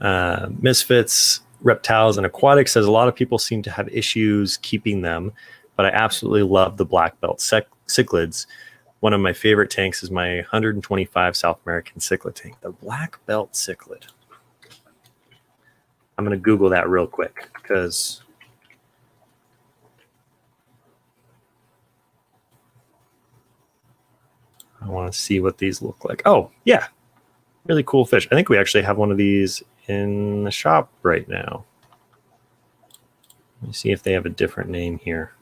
Misfits Reptiles and Aquatics says a lot of people seem to have issues keeping them, but I absolutely love the black belt cichlids. One of my favorite tanks is my 125 South American cichlid tank, the black belt cichlid. I'm going to Google that real quick because I want to see what these look like. Oh, yeah. Really cool fish. I think we actually have one of these in the shop right now. Let me see if they have a different name here.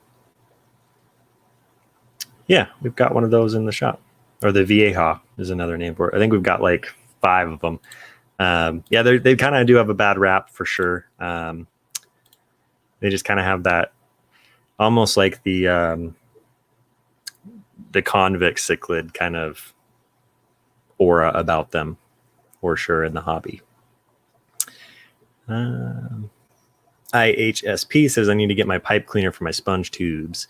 Yeah, we've got one of those in the shop. Or the Vieja is another name for it. I think we've got like 5 of them. Yeah, they kind of do have a bad rap for sure. They just kind of have that almost like the convict cichlid kind of aura about them for sure in the hobby. IHSP says I need to get my pipe cleaner for my sponge tubes.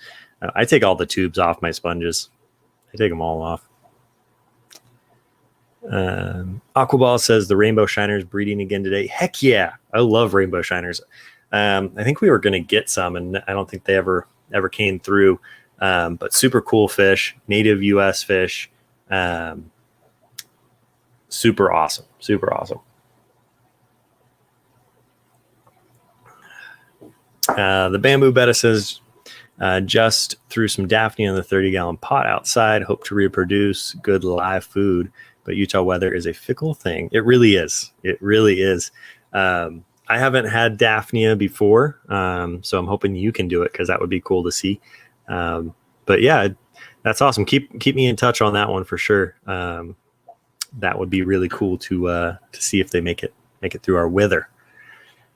I take all the tubes off my sponges. I take them all off. Aquaball says the rainbow shiners breeding again today. Heck yeah, I love rainbow shiners. I think we were going to get some, and I don't think they ever came through. But super cool fish, native U.S. fish. Super awesome. Super awesome. The Bamboo Betta says, just threw some Daphne in the 30-gallon pot outside. Hope to reproduce good live food. But Utah weather is a fickle thing. It really is. It really is. I haven't had Daphnia before, so I'm hoping you can do it because that would be cool to see. But yeah, that's awesome. Keep me in touch on that one for sure. That would be really cool to see if they make it through our weather.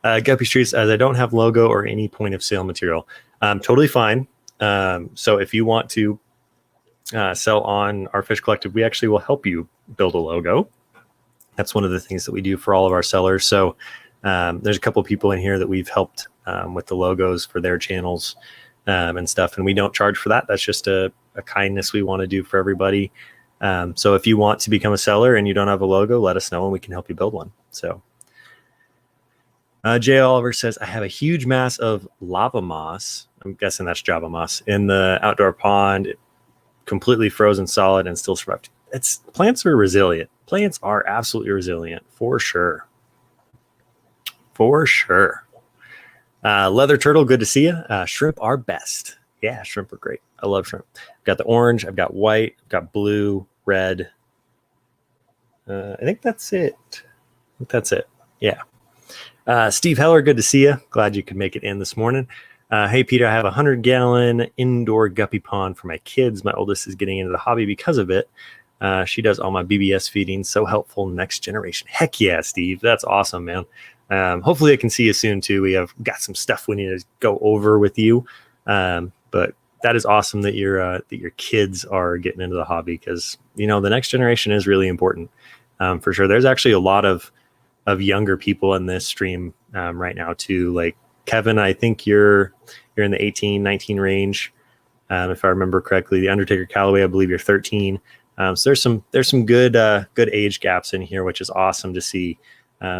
Guppy Streets, as I don't have logo or any point of sale material. Totally fine. So if you want to sell on our Fish Collective, we actually will help you build a logo. That's one of the things that we do for all of our sellers. So there's a couple of people in here that we've helped with the logos for their channels and stuff. And we don't charge for that. That's just a kindness we want to do for everybody. So if you want to become a seller and you don't have a logo, let us know and we can help you build one. So Jay Oliver says, I have a huge mass of lava moss. I'm guessing that's Java moss in the outdoor pond. It completely frozen solid and still survived. Plants are resilient. Plants are absolutely resilient for sure. For sure. Leather Turtle, good to see you. Shrimp are best. Yeah, shrimp are great. I love shrimp. I've got the orange. I've got white. I've got blue, red. I think that's it. Yeah. Steve Heller, good to see you. Glad you could make it in this morning. Hey, Peter, I have a 100-gallon indoor guppy pond for my kids. My oldest is getting into the hobby because of it. She does all my BBS feeding. So helpful. Next generation. Heck yeah, Steve. That's awesome, man. Hopefully I can see you soon too. We have got some stuff we need to go over with you. But that is awesome that your kids are getting into the hobby because, the next generation is really important for sure. There's actually a lot of younger people in this stream right now too. Like Kevin, I think you're in the 18, 19 range. If I remember correctly, the Undertaker Callaway, I believe you're 13. So there's some good age gaps in here, which is awesome to see.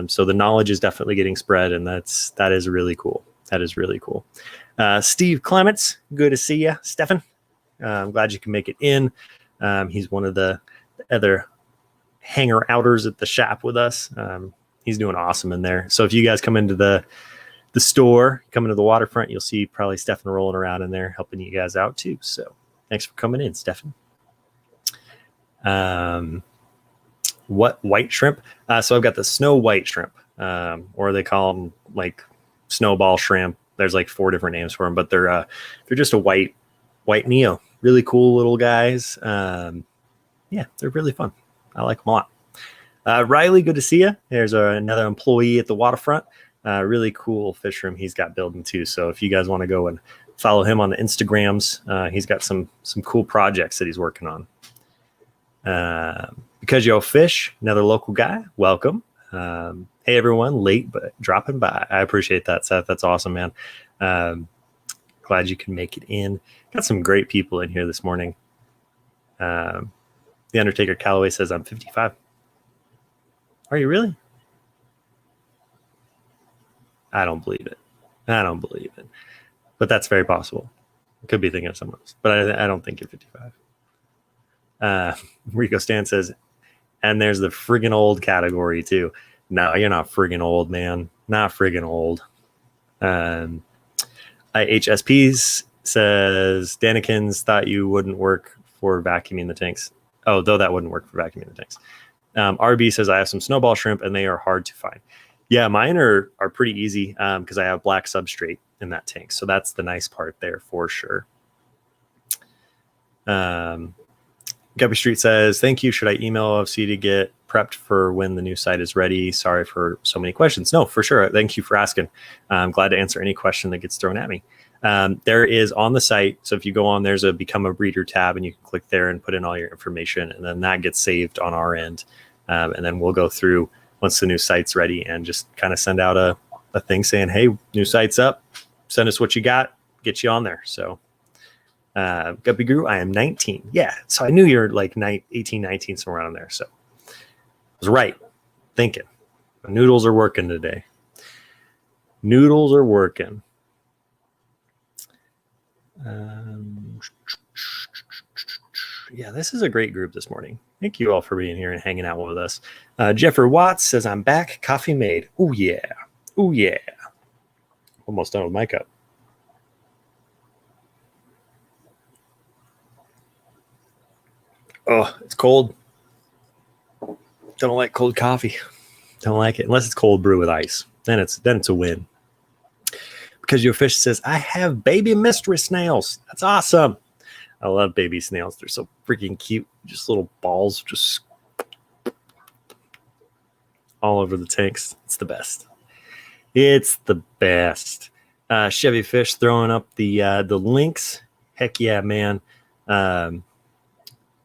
So the knowledge is definitely getting spread, and that is really cool. That is really cool. Steve Clements, good to see you. Stefan, I'm glad you can make it in. He's one of the other hanger outers at the shop with us. He's doing awesome in there. So if you guys come into the store, come into the waterfront, you'll see probably Stefan rolling around in there helping you guys out too. So thanks for coming in, Stefan. What white shrimp? So I've got the snow white shrimp, or they call them like snowball shrimp. There's like 4 different names for them, but they're just a white Neo. Really cool little guys. Yeah, they're really fun. I like them a lot. Riley, good to see you. There's another employee at the waterfront. Really cool fish room he's got building too. So if you guys want to go and follow him on the Instagrams, he's got some cool projects that he's working on. Because you're a fish, another local guy, welcome. Hey everyone, late but dropping by. I appreciate that, Seth. That's awesome, man. Glad you can make it in. Got some great people in here this morning. The Undertaker Callaway says I'm 55. Are you really? I don't believe it. But that's very possible. I could be thinking of someone else, but I don't think you're 55. Rico Stan says, and there's the friggin' old category too. No, you're not friggin' old, man. Not friggin' old. HSPs says, Danikins thought you wouldn't work for vacuuming the tanks. Oh, though that wouldn't work for vacuuming the tanks. RB says, I have some snowball shrimp and they are hard to find. Yeah, mine are pretty easy because I have black substrate in that tank. So that's the nice part there for sure. Guppy Street says, thank you. Should I email OFC to get prepped for when the new site is ready? Sorry for so many questions. No, for sure. Thank you for asking. I'm glad to answer any question that gets thrown at me. There is on the site. So if you go on, there's a become a breeder tab and you can click there and put in all your information. And then that gets saved on our end. And then we'll go through once the new site's ready and just kind of send out a thing saying, hey, new site's up. Send us what you got. Get you on there. So Guppy Guru, I am 19. Yeah. So I knew you're like 18, 19, somewhere around there. So I was right. Thinking. The noodles are working today. Noodles are working. Yeah, this is a great group this morning. Thank you all for being here and hanging out with us. Jeffrey Watts says, I'm back. Coffee made. Oh, yeah. Oh, yeah. Almost done with my cup. Oh, it's cold. Don't like cold coffee. Don't like it unless it's cold brew with ice. Then it's a win. Because your fish says, I have baby mystery snails. That's awesome. I love baby snails. They're so freaking cute. Just little balls just all over the tanks. It's the best. It's the best. Chevy Fish throwing up the links. Heck yeah, man.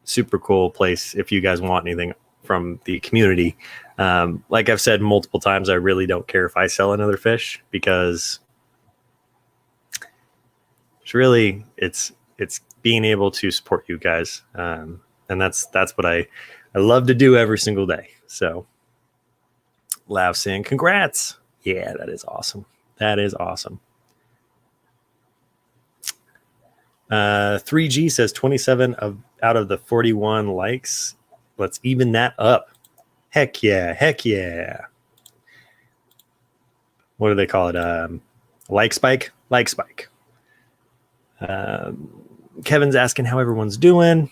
Super cool place if you guys want anything from the community. Like I've said multiple times, I really don't care if I sell another fish because it's being able to support you guys. And that's what I love to do every single day. So Lav saying, congrats. Yeah, that is awesome. That is awesome. 3G says 27 out of the 41 likes. Let's even that up. Heck yeah. Heck yeah. What do they call it? Like spike? Like spike. Kevin's asking how everyone's doing.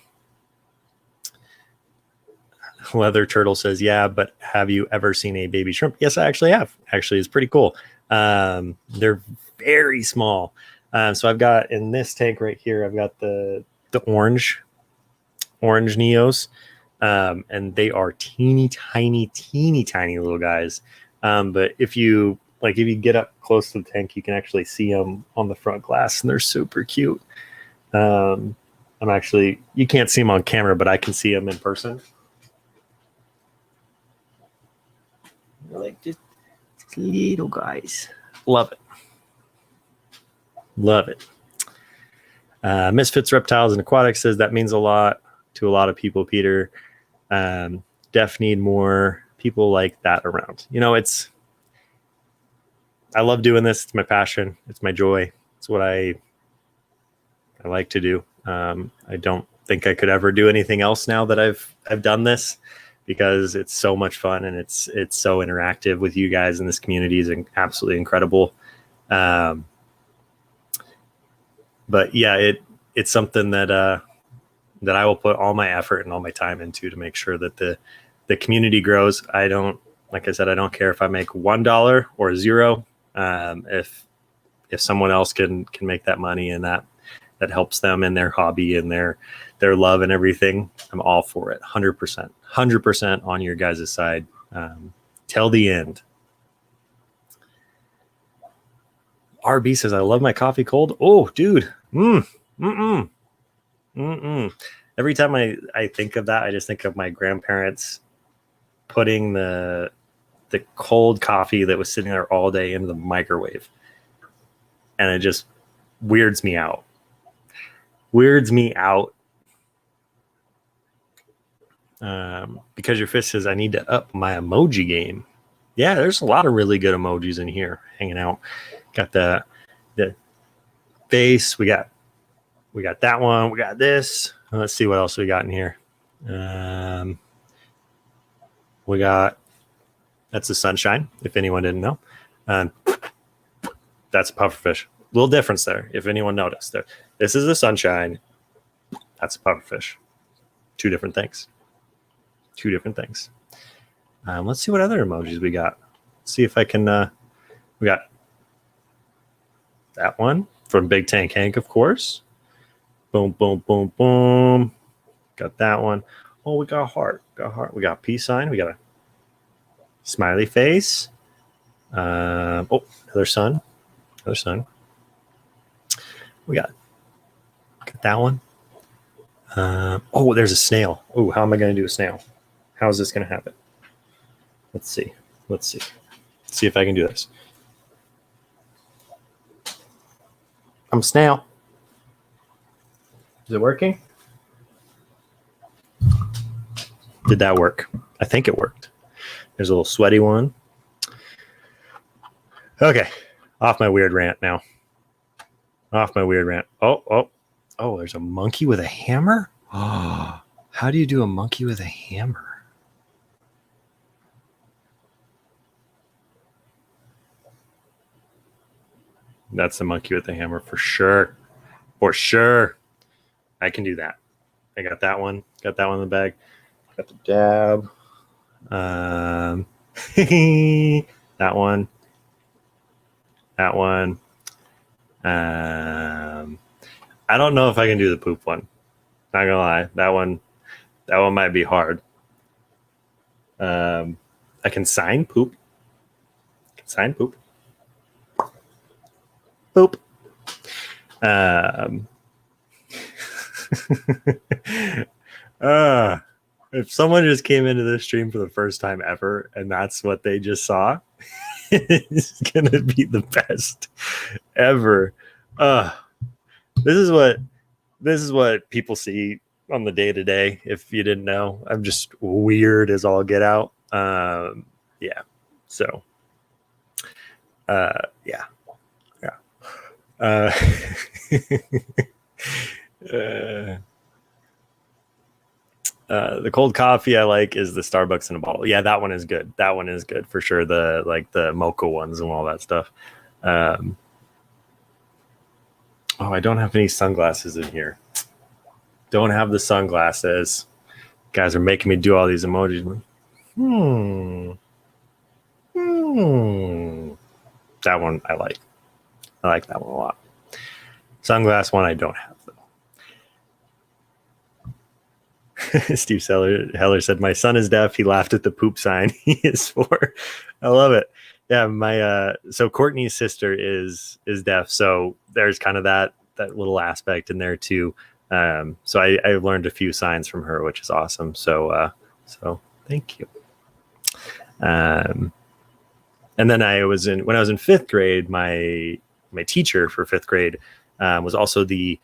Leather Turtle says, yeah, but have you ever seen a baby shrimp? Yes, I actually have. Actually, it's pretty cool. They're very small. So I've got in this tank right here, I've got the orange Neos. And they are teeny tiny little guys. But if you get up close to the tank, you can actually see them on the front glass and they're super cute. You can't see them on camera, but I can see them in person. They're like just little guys. Love it. Love it. Misfits Reptiles and Aquatics says that means a lot to a lot of people, Peter. Def need more people like that around. I love doing this. It's my passion. It's my joy. It's what I like to do. I don't think I could ever do anything else now that I've done this because it's so much fun and it's so interactive with you guys in this community is absolutely incredible. But yeah, it's something that I will put all my effort and all my time into to make sure that the community grows. Like I said, I don't care if I make $1 or $0. If someone else can make that money and that helps them in their hobby and their love and everything, I'm all for it. 100% on your guys' side till the end. RB says, I love my coffee cold. Oh, dude. Every time I think of that, I just think of my grandparents putting the cold coffee that was sitting there all day into the microwave. And it just weirds me out. Because your fish says, I need to up my emoji game. Yeah, there's a lot of really good emojis in here hanging out. Got the face. We got that one. We got this. Let's see what else we got in here. We got, that's the sunshine, if anyone didn't know. That's a pufferfish. Little difference there, if anyone noticed. There, this is the sunshine. That's a pufferfish. Two different things. Let's see what other emojis we got. See if I can. We got that one from Big Tank Hank, of course. Boom, boom, boom, boom. Got that one. Oh, we got a heart. We got a peace sign. We got a smiley face. Oh, another sun. We got that one. Oh, there's a snail. Oh, how am I going to do a snail? How is this going to happen? Let's see. See if I can do this. I'm a snail. Is it working? Did that work? I think it worked. There's a little sweaty one. Okay. Off my weird rant now. Oh, there's a monkey with a hammer? Oh, how do you do a monkey with a hammer? That's the monkey with the hammer for sure. I can do that. I got that one. Got that one in the bag. Got the dab. That one. I don't know if I can do the poop one. Not gonna lie. That one might be hard. I can sign poop. Poop. If someone just came into this stream for the first time ever and that's what they just saw, it's gonna be the best ever. This is what people see on the day to day. If you didn't know, I'm just weird as all get out. Yeah. So, yeah. The cold coffee I like is the Starbucks in a bottle. Yeah, that one is good. For sure. The mocha ones and all that stuff. Oh, I don't have any sunglasses in here. Don't have the sunglasses. Guys are making me do all these emojis. That one I like. I like that one a lot. Sunglass one I don't have though. Steve Heller said, "My son is deaf. He laughed at the poop sign. He is 4." I love it. Yeah, my so Courtney's sister is deaf, so there's kind of that little aspect in there too. So I learned a few signs from her, which is awesome. So thank you. And then when I was in 5th grade, my teacher for 5th grade was also the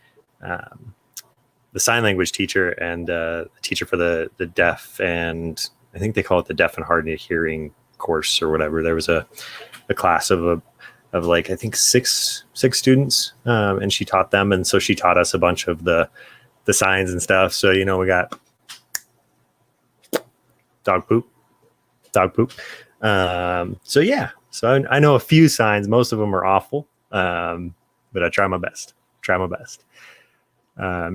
sign language teacher and the teacher for the deaf, and I think they call it the deaf and hard of hearing course or whatever. There was a class of like, I think six students, and she taught them, and so she taught us a bunch of the signs and stuff. So we got dog poop. So yeah, so I know a few signs. Most of them are awful, but I try my best.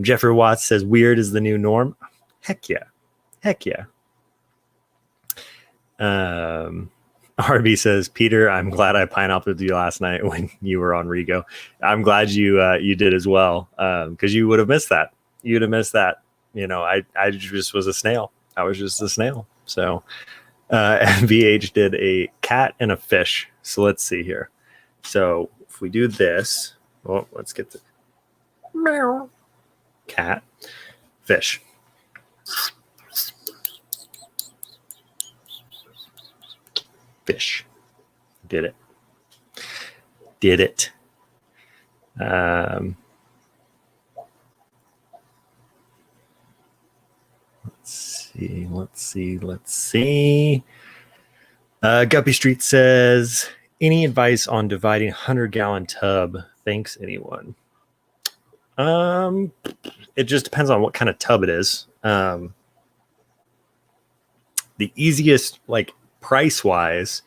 Jeffrey Watts says, "Weird is the new norm." Heck yeah. RB says, "Peter, I'm glad I pineappled you last night when you were on Rigo." I'm glad you did as well, because you would have missed that. I just was a snail. I was just a snail. So MVH did a cat and a fish. So let's see here. So if we do this, let's get the meow. Cat, fish. Fish. Did it. Let's see. Guppy Street says, any advice on dividing 100-gallon tub? Thanks, anyone. It just depends on what kind of tub it is. The easiest, like price wise,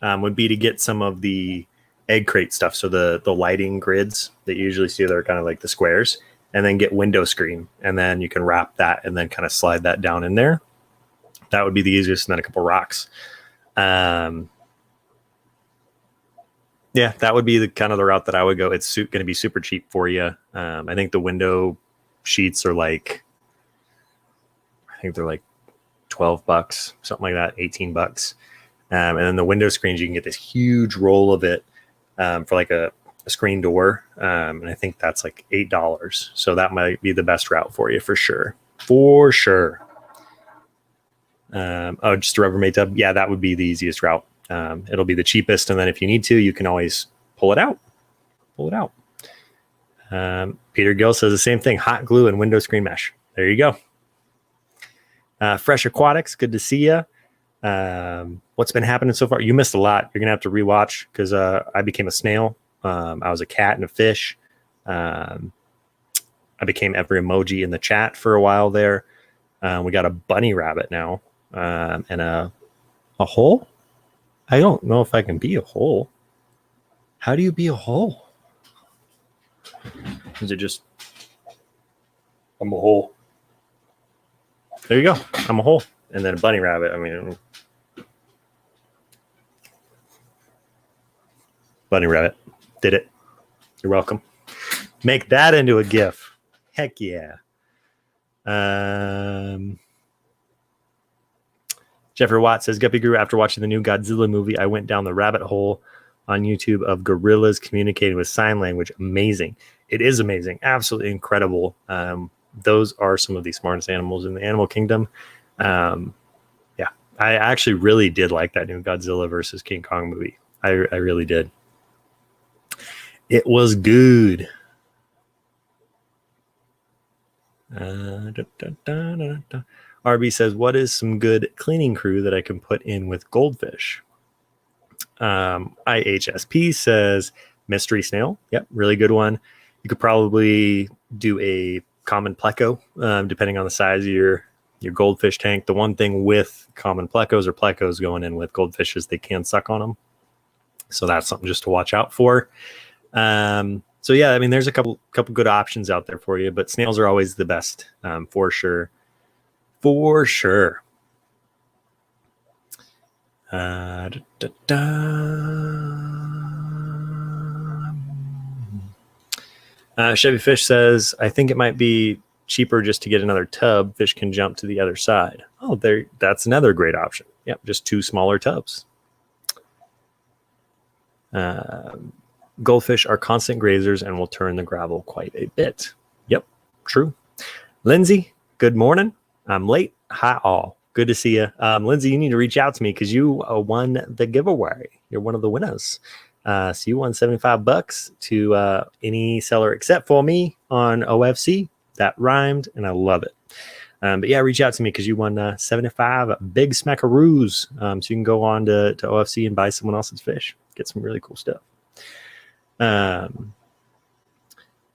would be to get some of the egg crate stuff. So the lighting grids that you usually see, they're kind of like the squares, and then get window screen, and then you can wrap that and then kind of slide that down in there. That would be the easiest, and then a couple rocks. Yeah, that would be the kind of the route that I would go. It's going to be super cheap for you. I think the window sheets are like, I think they're like $12, something like that, $18. And then the window screens, you can get this huge roll of it for like a screen door. And I think that's like $8. So that might be the best route for you for sure. For sure. Just a Rubbermaid tub. Yeah, that would be the easiest route. It'll be the cheapest. And then if you need to, you can always pull it out. Peter Gill says the same thing, hot glue and window screen mesh. There you go. Fresh Aquatics, good to see you. What's been happening so far? You missed a lot. You're going to have to rewatch because I became a snail. I was a cat and a fish. I became every emoji in the chat for a while there. We got a bunny rabbit now and a hole. I don't know if I can be a hole. How do you be a hole? Is it just, I'm a hole. There you go. I'm a hole. And then a bunny rabbit. I mean, bunny rabbit. Did it. You're welcome. Make that into a GIF. Heck yeah. Jeffrey Watt says, Guppy Guru, after watching the new Godzilla movie, I went down the rabbit hole on YouTube of gorillas communicating with sign language. Amazing. It is amazing. Absolutely incredible. Those are some of the smartest animals in the animal kingdom. Yeah, I actually really did like that new Godzilla versus King Kong movie. I really did. It was good. RB says, what is some good cleaning crew that I can put in with goldfish? IHSP says, mystery snail. Yep, really good one. You could probably do a common pleco, depending on the size of your goldfish tank. The one thing with common plecos or plecos going in with goldfish is they can suck on them. So that's something just to watch out for. So yeah, I mean, there's a couple good options out there for you, but snails are always the best, for sure. For sure. Chevy Fish says, I think it might be cheaper just to get another tub. Fish can jump to the other side. Oh, that's another great option. Yep, just 2 smaller tubs. Goldfish are constant grazers and will turn the gravel quite a bit. Yep, true. Lindsay, good morning. I'm late. Hi all. Good to see you. Lindsay, you need to reach out to me because you won the giveaway. You're one of the winners. So you won $75 to any seller except for me on OFC. That rhymed, and I love it. But yeah, reach out to me because you won 75 big smackaroos. So you can go on to OFC and buy someone else's fish. Get some really cool stuff.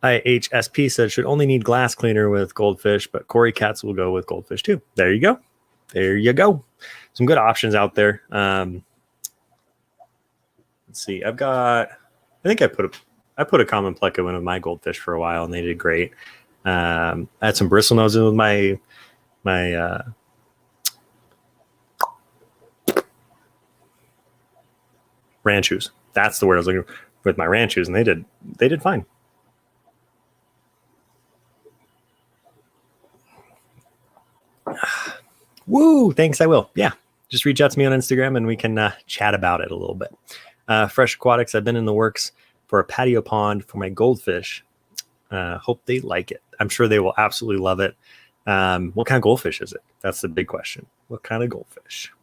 IHSP said should only need glass cleaner with goldfish, but Cory Cats will go with goldfish too. There you go. There you go. Some good options out there. Let's see. I think I put a common pleco in with my goldfish for a while, and they did great. I had some bristle noses with my ranchus. That's the word I was looking for, with my ranchus, and they did fine. Woo! Thanks, I will. Yeah, just reach out to me on Instagram, and we can chat about it a little bit. Fresh Aquatics, I've been in the works for a patio pond for my goldfish. Hope they like it. I'm sure they will absolutely love it. What kind of goldfish is it? That's the big question. What kind of goldfish?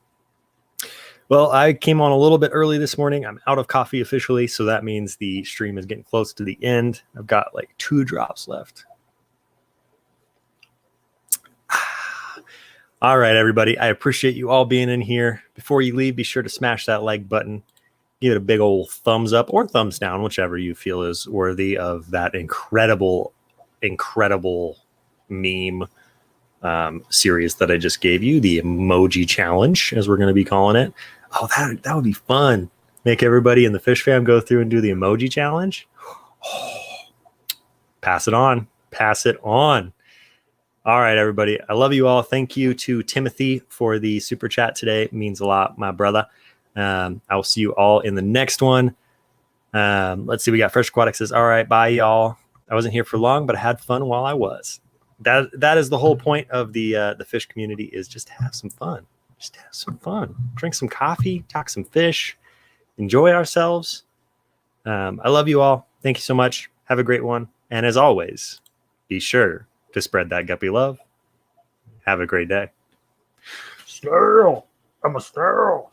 Well, I came on a little bit early this morning. I'm out of coffee officially, so that means the stream is getting close to the end. I've got like 2 drops left. All right, everybody. I appreciate you all being in here. Before you leave, be sure to smash that like button. Give it a big old thumbs up or thumbs down, whichever you feel is worthy of that incredible meme series that I just gave you, the emoji challenge, as we're going to be calling it. Oh, that would be fun. Make everybody in the Fish Fam go through and do the emoji challenge. Oh, pass it on. Pass it on. All right, everybody. I love you all. Thank you to Timothy for the super chat today. It means a lot, my brother. I will see you all in the next one. Let's see. We got Fresh Aquatic says, all right, bye, y'all. I wasn't here for long, but I had fun while I was. That is the whole point of the fish community, is just to have some fun. Just have some fun. Drink some coffee, talk some fish, enjoy ourselves. I love you all. Thank you so much. Have a great one. And as always, be sure to spread that guppy love. Have a great day. Sterile. I'm a sterile.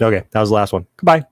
Okay, that was the last one. Goodbye.